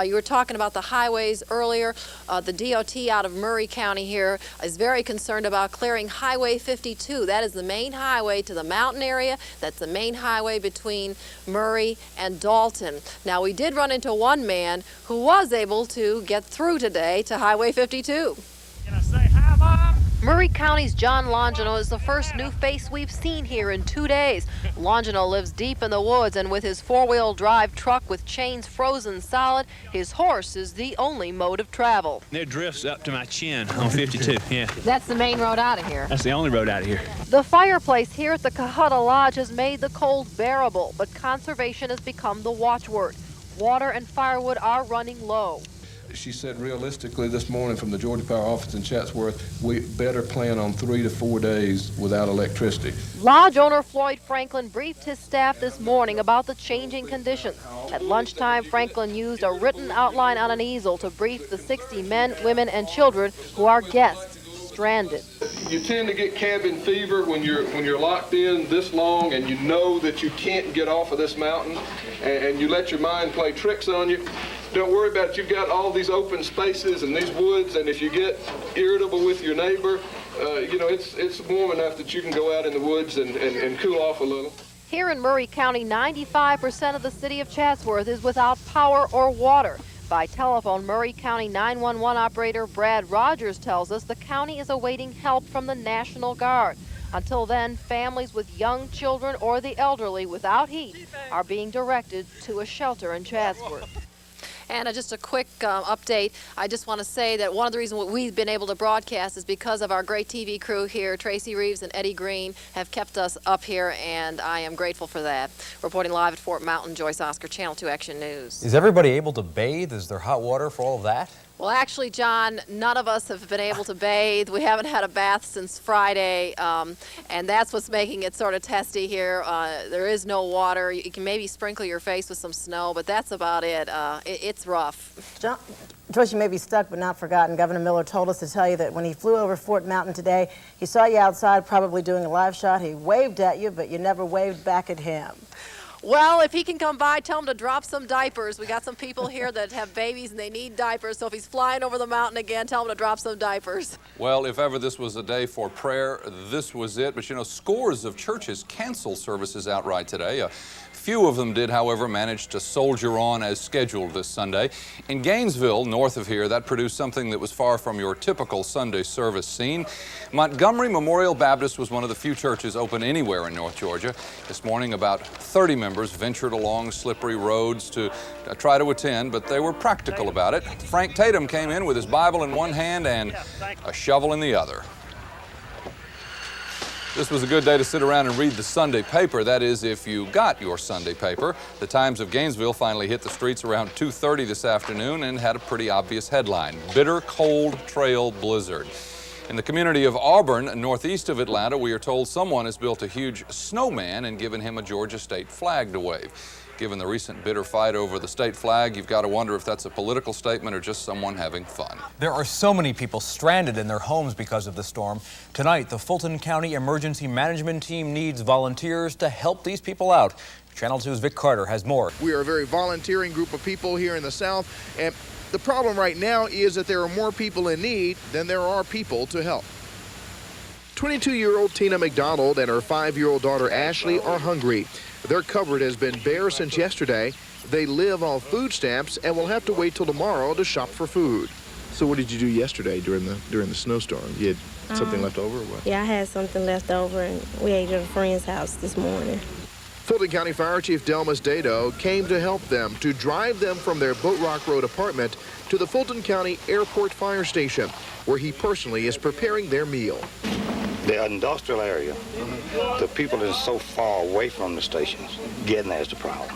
You were talking about the highways earlier. The DOT out of Murray County here is very concerned about clearing Highway 52. That is the main highway to the mountain area. That's the main highway between Murray and Dalton. Now, we did run into one man who was able to get through today to Highway 52. Can I say hi, Mom? Murray County's John Longino is the first new face we've seen here in 2 days. Longino lives deep in the woods, and with his four-wheel drive truck with chains frozen solid, his horse is the only mode of travel. It drifts up to my chin on 52, yeah. That's the main road out of here. That's the only road out of here. The fireplace here at the Cahutta Lodge has made the cold bearable, but conservation has become the watchword. Water and firewood are running low. She said realistically this morning from the Georgia Power office in Chatsworth, we better plan on 3 to 4 days without electricity. Lodge owner Floyd Franklin briefed his staff this morning about the changing conditions. At lunchtime, Franklin used a written outline on an easel to brief the 60 men, women, and children who are guests stranded. You tend to get cabin fever when you're locked in this long and you know that you can't get off of this mountain and you let your mind play tricks on you. Don't worry about it. You've got all these open spaces and these woods, and if you get irritable with your neighbor, you know, it's warm enough that you can go out in the woods and cool off a little. Here in Murray County, 95% of the city of Chatsworth is without power or water. By telephone, Murray County 911 operator Brad Rogers tells us the county is awaiting help from the National Guard. Until then, families with young children or the elderly without heat are being directed to a shelter in Chatsworth. And just a quick update. I just want to say that one of the reasons we've been able to broadcast is because of our great TV crew here. Tracy Reeves and Eddie Green have kept us up here, and I am grateful for that. Reporting live at Fort Mountain, Joyce Oscar, Channel 2 Action News. Is everybody able to bathe? Is there hot water for all of that? Well, actually, John, none of us have been able to bathe. We haven't had a bath since Friday, and that's what's making it sort of testy here. There is no water. You can maybe sprinkle your face with some snow, but that's about it. It's rough. John, Joyce, you may be stuck but not forgotten. Governor Miller told us to tell you that when he flew over Fort Mountain today, he saw you outside probably doing a live shot. He waved at you, but you never waved back at him. Well, if he can come by, tell him to drop some diapers. We got some people here that have babies and they need diapers. So if he's flying over the mountain again, tell him to drop some diapers. Well, if ever this was a day for prayer, this was it. But you know, scores of churches canceled services outright today. A few of them did, however, manage to soldier on as scheduled this Sunday. In Gainesville, north of here, that produced something that was far from your typical Sunday service scene. Montgomery Memorial Baptist was one of the few churches open anywhere in North Georgia. This morning, about 30 members ventured along slippery roads to try to attend, but they were practical about it. Frank Tatum came in with his Bible in one hand and a shovel in the other. This was a good day to sit around and read the Sunday paper. That is, if you got your Sunday paper. The Times of Gainesville finally hit the streets around 2:30 this afternoon and had a pretty obvious headline: Bitter Cold Trail Blizzard. In the community of Auburn, northeast of Atlanta, we are told someone has built a huge snowman and given him a Georgia state flag to wave. Given the recent bitter fight over the state flag, you've got to wonder if that's a political statement or just someone having fun. There are so many people stranded in their homes because of the storm. Tonight, the Fulton County Emergency Management Team needs volunteers to help these people out. Channel 2's Vic Carter has more. We are a very volunteering group of people here in the South, and the problem right now is that there are more people in need than there are people to help. 22-year-old Tina McDonald and her 5-year-old daughter Ashley are hungry. Their cupboard has been bare since yesterday. They live off food stamps and will have to wait till tomorrow to shop for food. So what did you do yesterday during the snowstorm? You had something left over or what? Yeah, I had something left over and we ate at a friend's house this morning. Fulton County Fire Chief Delmas Dado came to help them, to drive them from their Boat Rock Road apartment to the Fulton County Airport Fire Station, where he personally is preparing their meal. The industrial area, the people that are so far away from the stations, getting there is the problem.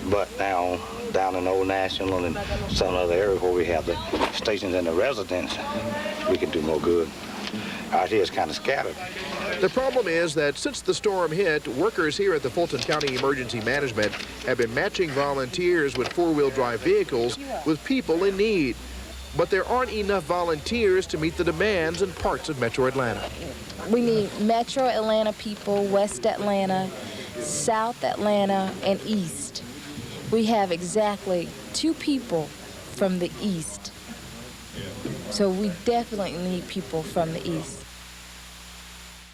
But now, down in Old National and some other areas where we have the stations and the residents, we can do more good. Out here it's kind of scattered. The problem is that since the storm hit, workers here at the Fulton County Emergency Management have been matching volunteers with four-wheel drive vehicles with people in need. But there aren't enough volunteers to meet the demands in parts of Metro Atlanta. We need Metro Atlanta people, West Atlanta, South Atlanta, and East. We have exactly 2 people from the East. So we definitely need people from the East.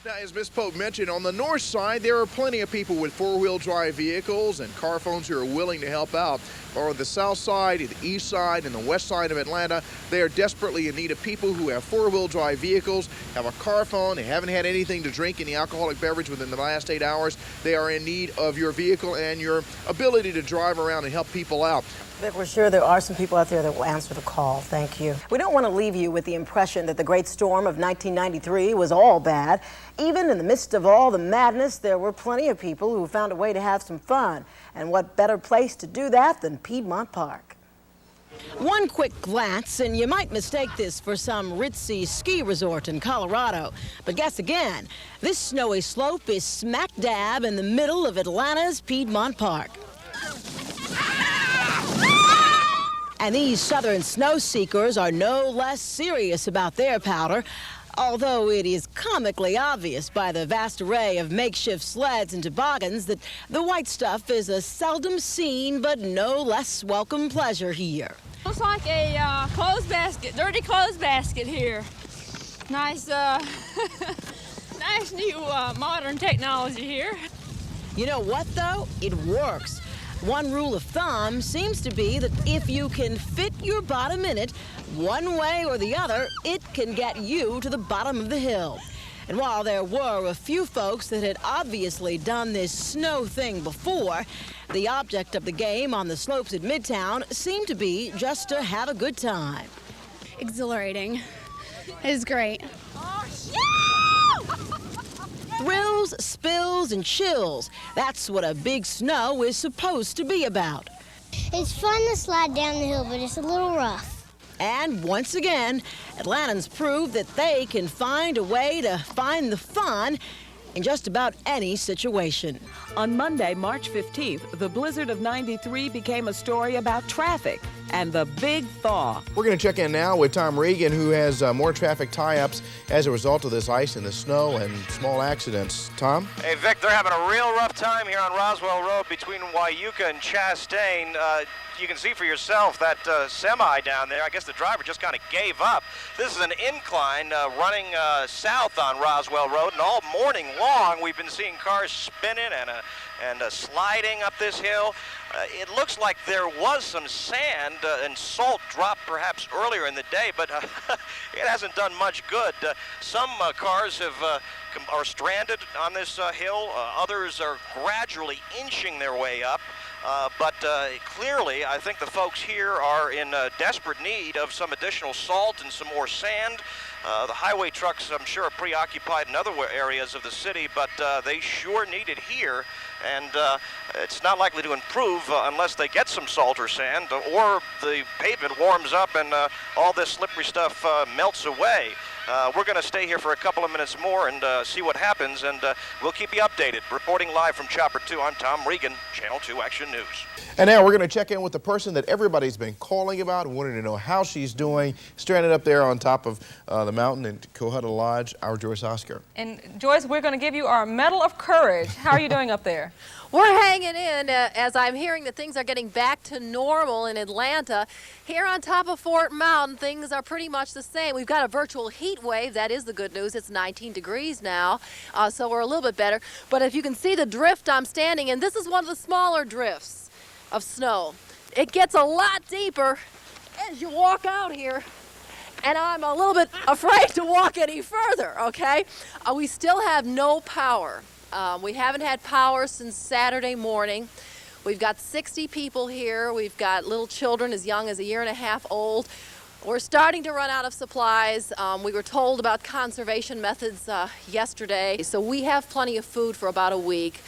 Now, as Ms. Pope mentioned, on the north side, there are plenty of people with four-wheel drive vehicles and car phones who are willing to help out. Or on the south side, the east side, and the west side of Atlanta, they are desperately in need of people who have four-wheel drive vehicles, have a car phone, they haven't had anything to drink, any alcoholic beverage within the last 8 hours. They are in need of your vehicle and your ability to drive around and help people out. We're sure there are some people out there that will answer the call. Thank you. We don't want to leave you with the impression that the great storm of 1993 was all bad. Even in the midst of all the madness, there were plenty of people who found a way to have some fun. And what better place to do that than Piedmont Park? One quick glance, and you might mistake this for some ritzy ski resort in Colorado. But guess again, this snowy slope is smack dab in the middle of Atlanta's Piedmont Park. And these southern snow seekers are no less serious about their powder, although it is comically obvious by the vast array of makeshift sleds and toboggans that the white stuff is a seldom seen but no less welcome pleasure here. Looks like a clothes basket, dirty clothes basket here. Nice, nice new modern technology here. You know what, though? It works. One rule of thumb seems to be that if you can fit your bottom in it, one way or the other, it can get you to the bottom of the hill. And while there were a few folks that had obviously done this snow thing before, the object of the game on the slopes at Midtown seemed to be just to have a good time. Exhilarating. It is great. Thrills, spills, and chills. That's what a big snow is supposed to be about. It's fun to slide down the hill, but it's a little rough. And once again, Atlantans prove that they can find a way to find the fun in just about any situation. On Monday, March 15th, the blizzard of '93 became a story about traffic and the big thaw. We're going to check in now with Tom Regan, who has more traffic tie-ups as a result of this ice and the snow and small accidents. Tom? Hey, Vic, they're having a real rough time here on Roswell Road between Wyuka and Chastain. You can see for yourself that semi down there. I guess the driver just kind of gave up. This is an incline running south on Roswell Road, and all morning long we've been seeing cars spinning and sliding up this hill. It looks like there was some sand and salt dropped perhaps earlier in the day, but it hasn't done much good. Some cars are stranded on this hill. Others are gradually inching their way up. But clearly, I think the folks here are in desperate need of some additional salt and some more sand. The highway trucks, I'm sure, are preoccupied in other areas of the city, but they sure need it here. And it's not likely to improve unless they get some salt or sand, or the pavement warms up and all this slippery stuff melts away. We're going to stay here for a couple of minutes more and see what happens, and we'll keep you updated. Reporting live from Chopper 2, I'm Tom Regan, Channel 2 Action News. And now we're going to check in with the person that everybody's been calling about and wanting to know how she's doing, stranded up there on top of the mountain in Cohutta Lodge, our Joyce Oscar. And Joyce, we're going to give you our Medal of Courage. How are you doing up there? We're hanging in as I'm hearing that things are getting back to normal in Atlanta. Here on top of Fort Mountain, things are pretty much the same. We've got a virtual heat wave. That is the good news. It's 19 degrees now, so we're a little bit better. But if you can see the drift I'm standing in, this is one of the smaller drifts of snow. It gets a lot deeper as you walk out here, and I'm a little bit afraid to walk any further, okay? We still have no power. We haven't had power since Saturday morning. We've got 60 people here. We've got little children as young as 1.5 years old. We're starting to run out of supplies. We were told about conservation methods yesterday, so we have plenty of food for about a week.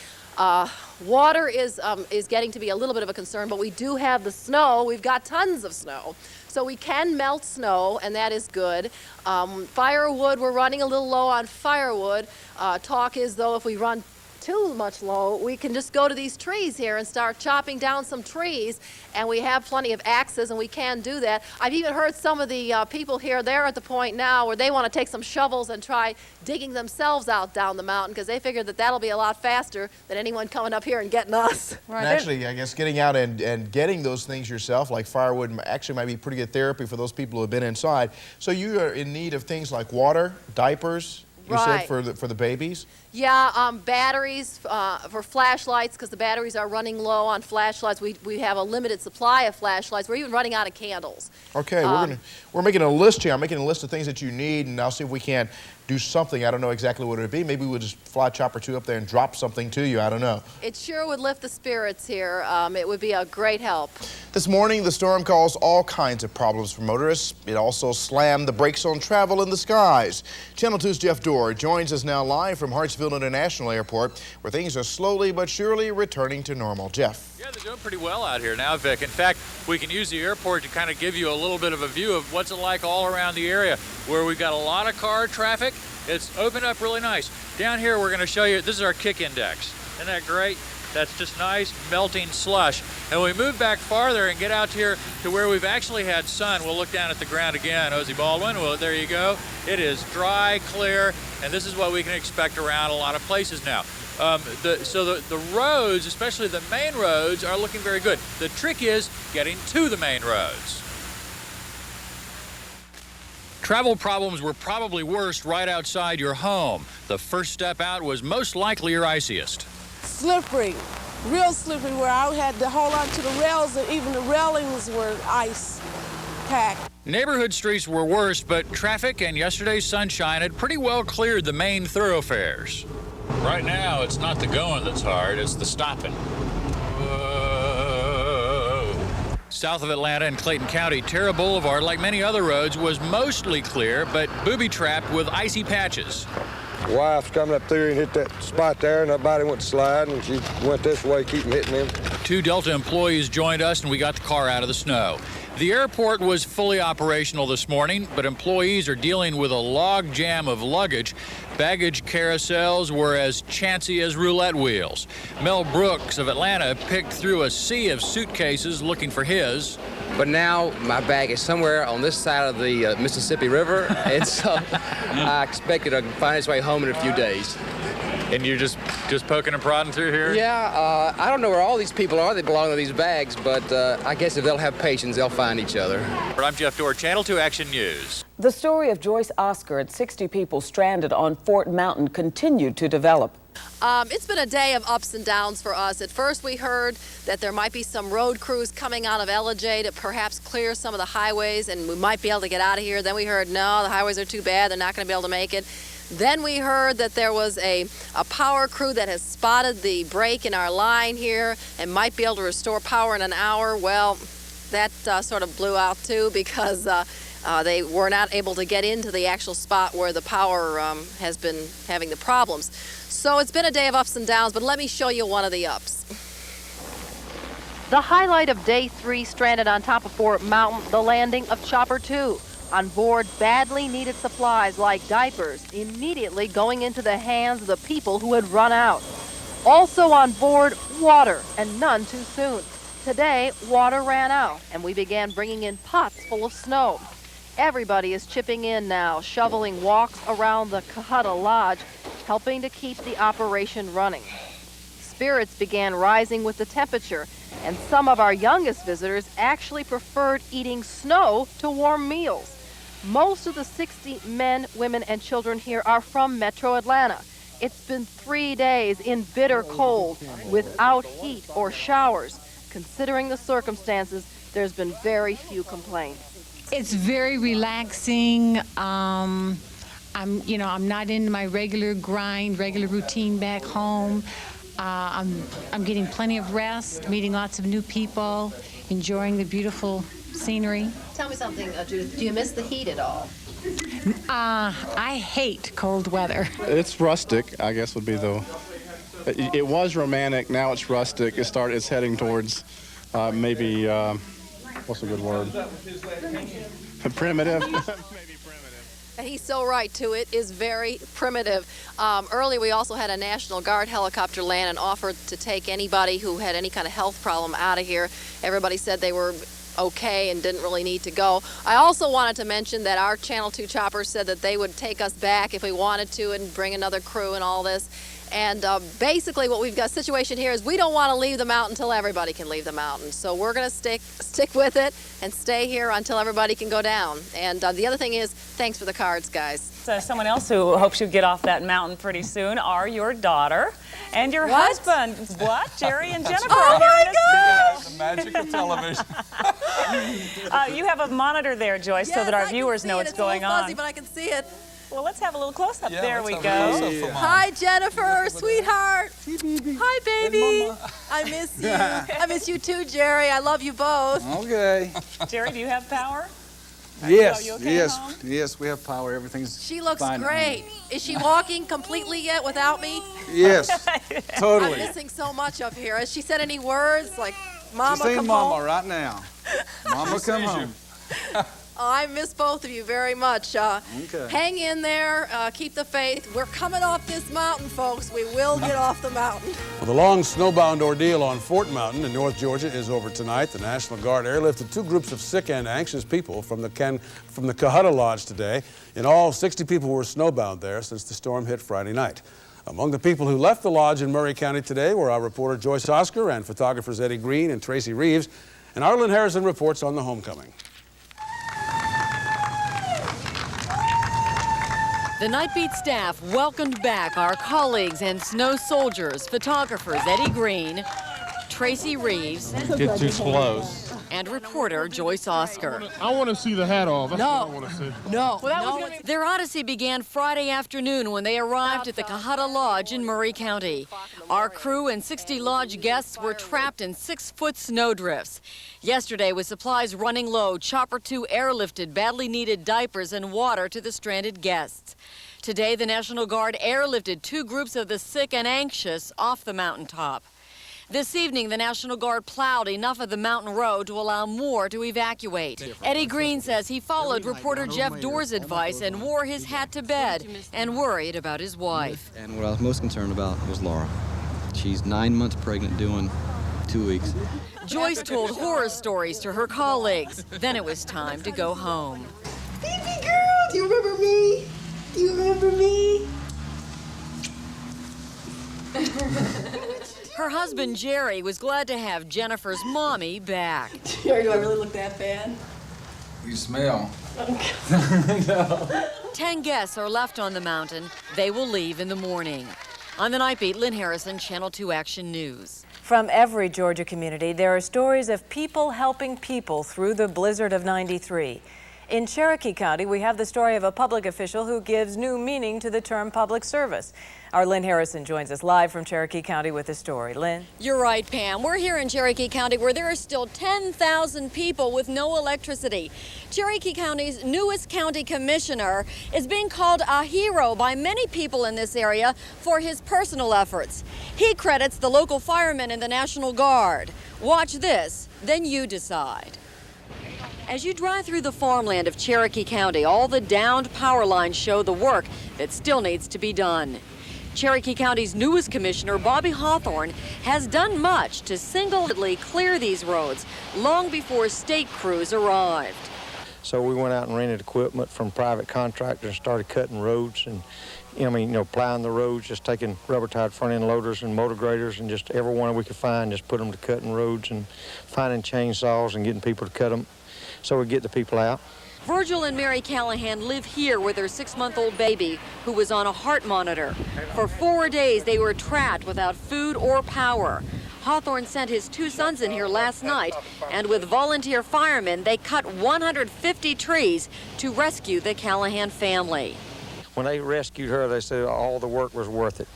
Water is getting to be a little bit of a concern, but we do have the snow. We've got tons of snow. So we can melt snow, and that is good. Firewood, we're running a little low on firewood. Talk is, though, if we run too much low, we can just go to these trees here and start chopping down some trees, and we have plenty of axes, and we can do that. I've even heard some of the people here, they're at the point now where they want to take some shovels and try digging themselves out down the mountain, because they figure that that'll be a lot faster than anyone coming up here and getting us. Right. And actually, I guess getting out and getting those things yourself, like firewood, actually might be pretty good therapy for those people who have been inside. So you are in need of things like water, diapers, you said, for the babies? Yeah, batteries for flashlights, because the batteries are running low on flashlights. We have a limited supply of flashlights. We're even running out of candles. Okay, we're making a list here. I'm making a list of things that you need, and I'll see if we can do something. I don't know exactly what it would be. Maybe we'll just fly Chopper 2 up there and drop something to you. I don't know. It sure would lift the spirits here. It would be a great help. This morning, the storm caused all kinds of problems for motorists. It also slammed the brakes on travel in the skies. Channel 2's Jeff Dorr joins us now live from Hartsfield International Airport, where things are slowly but surely returning to normal. Jeff. Yeah, they're doing pretty well out here now, Vic. In fact, we can use the airport to kind of give you a little bit of a view of what's it like all around the area, where we've got a lot of car traffic. It's opened up really nice. Down here, we're going to show you, this is our kick index. Isn't that great? That's just nice melting slush. And when we move back farther and get out here to where we've actually had sun, we'll look down at the ground again. Ozzie Baldwin, well, there you go. It is dry, clear, and this is what we can expect around a lot of places now. The roads, especially the main roads, are looking very good. The trick is getting to the main roads. Travel problems were probably worst right outside your home. The first step out was most likely your iciest. Slippery, real slippery, where I had to hold on to the rails, and even the railings were ice packed. Neighborhood streets were worse, but traffic and yesterday's sunshine had pretty well cleared the main thoroughfares. Right now, it's not the going that's hard, it's the stopping. South of Atlanta in Clayton County, Terra Boulevard, like many other roads, was mostly clear, but booby-trapped with icy patches. Wife's coming up through and hit that spot there, and her body went sliding, and she went this way, keeping hitting him. 2 Delta employees joined us, and we got the car out of the snow. The airport was fully operational this morning, but employees are dealing with a log jam of luggage. Baggage carousels were as chancy as roulette wheels. Mel Brooks of Atlanta picked through a sea of suitcases looking for his. But now my bag is somewhere on this side of the Mississippi River, and so I expect it to find its way home in a few days. And you're just poking and prodding through here? Yeah, I don't know where all these people are that belong to these bags, but I guess if they'll have patience, they'll find each other. I'm Jeff Dorr, Channel 2 Action News. The story of Joyce Oscar and 60 people stranded on Fort Mountain continued to develop. It's been a day of ups and downs for us. At first we heard that there might be some road crews coming out of LJ to perhaps clear some of the highways and we might be able to get out of here. Then we heard, no, the highways are too bad, they're not going to be able to make it. Then we heard that there was a power crew that has spotted the break in our line here and might be able to restore power in an hour. Well, that sort of blew out too because they were not able to get into the actual spot where the power has been having the problems. So it's been a day of ups and downs, but let me show you one of the ups. The highlight of day 3 stranded on top of Fort Mountain, the landing of Chopper 2. On board, badly needed supplies like diapers immediately going into the hands of the people who had run out. Also on board, water, and none too soon. Today, water ran out, and we began bringing in pots full of snow. Everybody is chipping in now, shoveling walks around the Kahutta Lodge, helping to keep the operation running. Spirits began rising with the temperature, and some of our youngest visitors actually preferred eating snow to warm meals. Most of the 60 men, women, and children here are from Metro Atlanta. It's been 3 days in bitter cold without heat or showers. Considering the circumstances, there's been very few complaints. It's very relaxing. I'm not in my regular grind, regular routine back home. I'm getting plenty of rest, meeting lots of new people, enjoying the beautiful scenery. Tell me something, Judith. Do you miss the heat at all? I hate cold weather. It's rustic, I guess would be the. It was romantic. Now it's rustic. It's heading towards maybe. What's a good word? Primitive. And he's so right, too. It is very primitive. Earlier, we also had a National Guard helicopter land and offered to take anybody who had any kind of health problem out of here. Everybody said they were okay and didn't really need to go. I also wanted to mention that our Channel 2 choppers said that they would take us back if we wanted to and bring another crew and all this. And basically what we've got situation here is we don't want to leave the mountain until everybody can leave the mountain. So we're going to stick with it and stay here until everybody can go down. And the other thing is, thanks for the cards, guys. So someone else who hopes you get off that mountain pretty soon are your daughter and your husband. What? Jerry and Jennifer are here in the studio. The magic of television. You have a monitor there, Joyce, so that our viewers know what's going on. It's a little fuzzy, but I can see it. Well, let's have a little close-up. Yeah, there we go. Yeah. Hi, Jennifer, sweetheart. Hi, baby. I miss you. I miss you too, Jerry. I love you both. Okay. Jerry, do you have power? Yes, you okay at home? yes, we have power. Everything's She looks fine. great. Is she walking completely yet without me? Yes, totally. I'm missing so much up here. Has she said any words like, Mama, She's saying come Mama home? right now. Mama, come home. I miss both of you very much. Okay. Hang in there. Keep the faith. We're coming off this mountain, folks. We will get off the mountain. Well, the long snowbound ordeal on Fort Mountain in North Georgia is over tonight. The National Guard airlifted 2 groups of sick and anxious people from the Kahutta Lodge today. In all, 60 people were snowbound there since the storm hit Friday night. Among the people who left the lodge in Murray County today were our reporter Joyce Oscar and photographers Eddie Green and Tracy Reeves. And Arlen Harrison reports on the homecoming. The Nightbeat staff welcomed back our colleagues and snow soldiers, photographers Eddie Green, Tracy Reeves, Get too close. and reporter Joyce Oscar. I want to see the hat off. That's what I want to see. No. Their odyssey began Friday afternoon when they arrived at the Kahutta Lodge in Murray County. Our crew and 60 lodge guests were trapped in 6-foot snowdrifts. Yesterday, with supplies running low, Chopper 2 airlifted badly needed diapers and water to the stranded guests. Today, the National Guard airlifted 2 groups of the sick and anxious off the mountaintop. This evening, the National Guard plowed enough of the mountain road to allow more to evacuate. Eddie Green says he followed reporter Jeff Doerr's advice and wore his hat to bed and worried about his wife. And what I was most concerned about was Laura. She's 9 months pregnant, doing 2 weeks. Joyce told horror stories to her colleagues. Then it was time to go home. Baby girl, do you remember me? Do you remember me? Her husband, Jerry, was glad to have Jennifer's mommy back. Jerry, do I really look that bad? You smell. No. 10 guests are left on the mountain. They will leave in the morning. On the Night Beat, Lynn Harrison, Channel 2 Action News. From every Georgia community, there are stories of people helping people through the blizzard of '93. In Cherokee County, we have the story of a public official who gives new meaning to the term public service. Our Lynn Harrison joins us live from Cherokee County with the story. Lynn? You're right, Pam. We're here in Cherokee County where there are still 10,000 people with no electricity. Cherokee County's newest county commissioner is being called a hero by many people in this area for his personal efforts. He credits the local firemen and the National Guard. Watch this, then you decide. As you drive through the farmland of Cherokee County, all the downed power lines show the work that still needs to be done. Cherokee County's newest commissioner, Bobby Hawthorne, has done much to single-handedly clear these roads long before state crews arrived. So we went out and rented equipment from private contractors and started cutting roads and, plowing the roads, just taking rubber-tied front-end loaders and motor graders and just every one we could find, just put them to cutting roads and finding chainsaws and getting people to cut them so we get the people out. Virgil and Mary Callahan live here with their 6-month-old baby who was on a heart monitor. For 4 days, they were trapped without food or power. Hawthorne sent his 2 sons in here last night, and with volunteer firemen, they cut 150 trees to rescue the Callahan family. When they rescued her, they said all the work was worth it.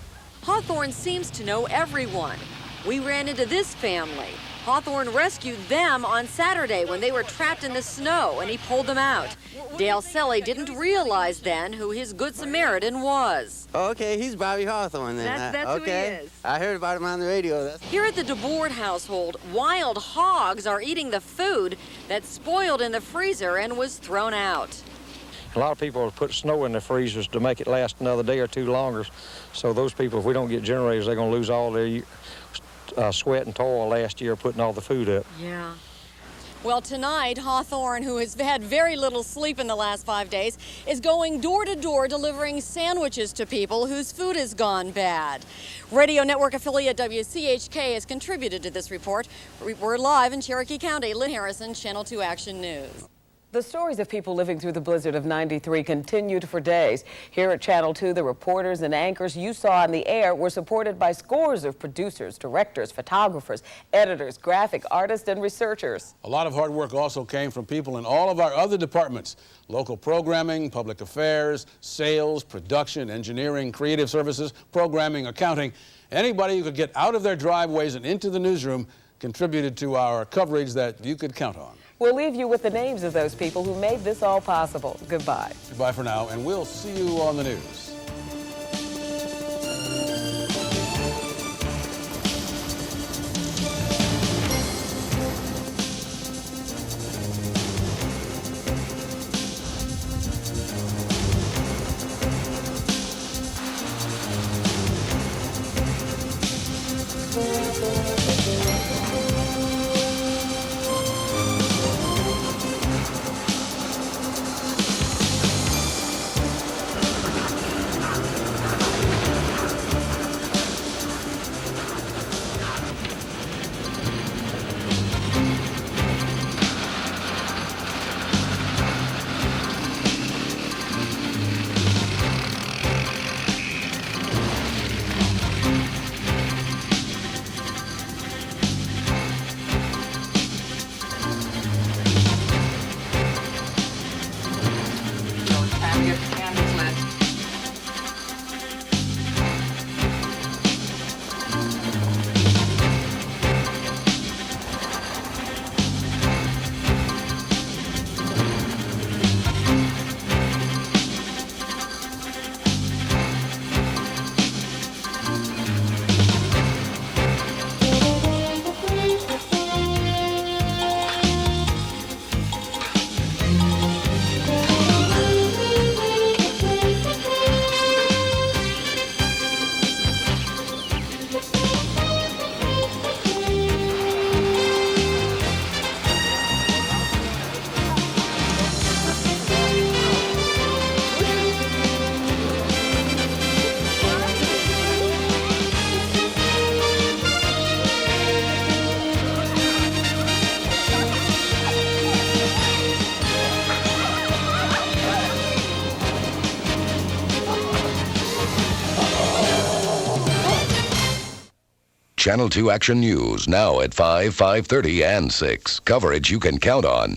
Hawthorne seems to know everyone. We ran into this family. Hawthorne rescued them on Saturday when they were trapped in the snow, and he pulled them out. Dale Selly didn't realize then who his Good Samaritan was. Okay, he's Bobby Hawthorne then. That's okay. Who he is. I heard about him on the radio. Here at the DeBoard household, wild hogs are eating the food that spoiled in the freezer and was thrown out. A lot of people have put snow in their freezers to make it last another day or two longer. So those people, if we don't get generators, they're going to lose all their sweat and toil last year putting all the food up. Yeah. Well, tonight, Hawthorne, who has had very little sleep in the last 5 days, is going door to door delivering sandwiches to people whose food has gone bad. Radio network affiliate WCHK has contributed to this report. We're live in Cherokee County. Lynn Harrison, Channel 2 Action News. The stories of people living through the blizzard of '93 continued for days. Here at Channel 2, the reporters and anchors you saw on the air were supported by scores of producers, directors, photographers, editors, graphic artists, and researchers. A lot of hard work also came from people in all of our other departments: local programming, public affairs, sales, production, engineering, creative services, programming, accounting. Anybody who could get out of their driveways and into the newsroom contributed to our coverage that you could count on. We'll leave you with the names of those people who made this all possible. Goodbye. Goodbye for now, and we'll see you on the news. Channel 2 Action News, now at 5, 5:30, and 6. Coverage you can count on.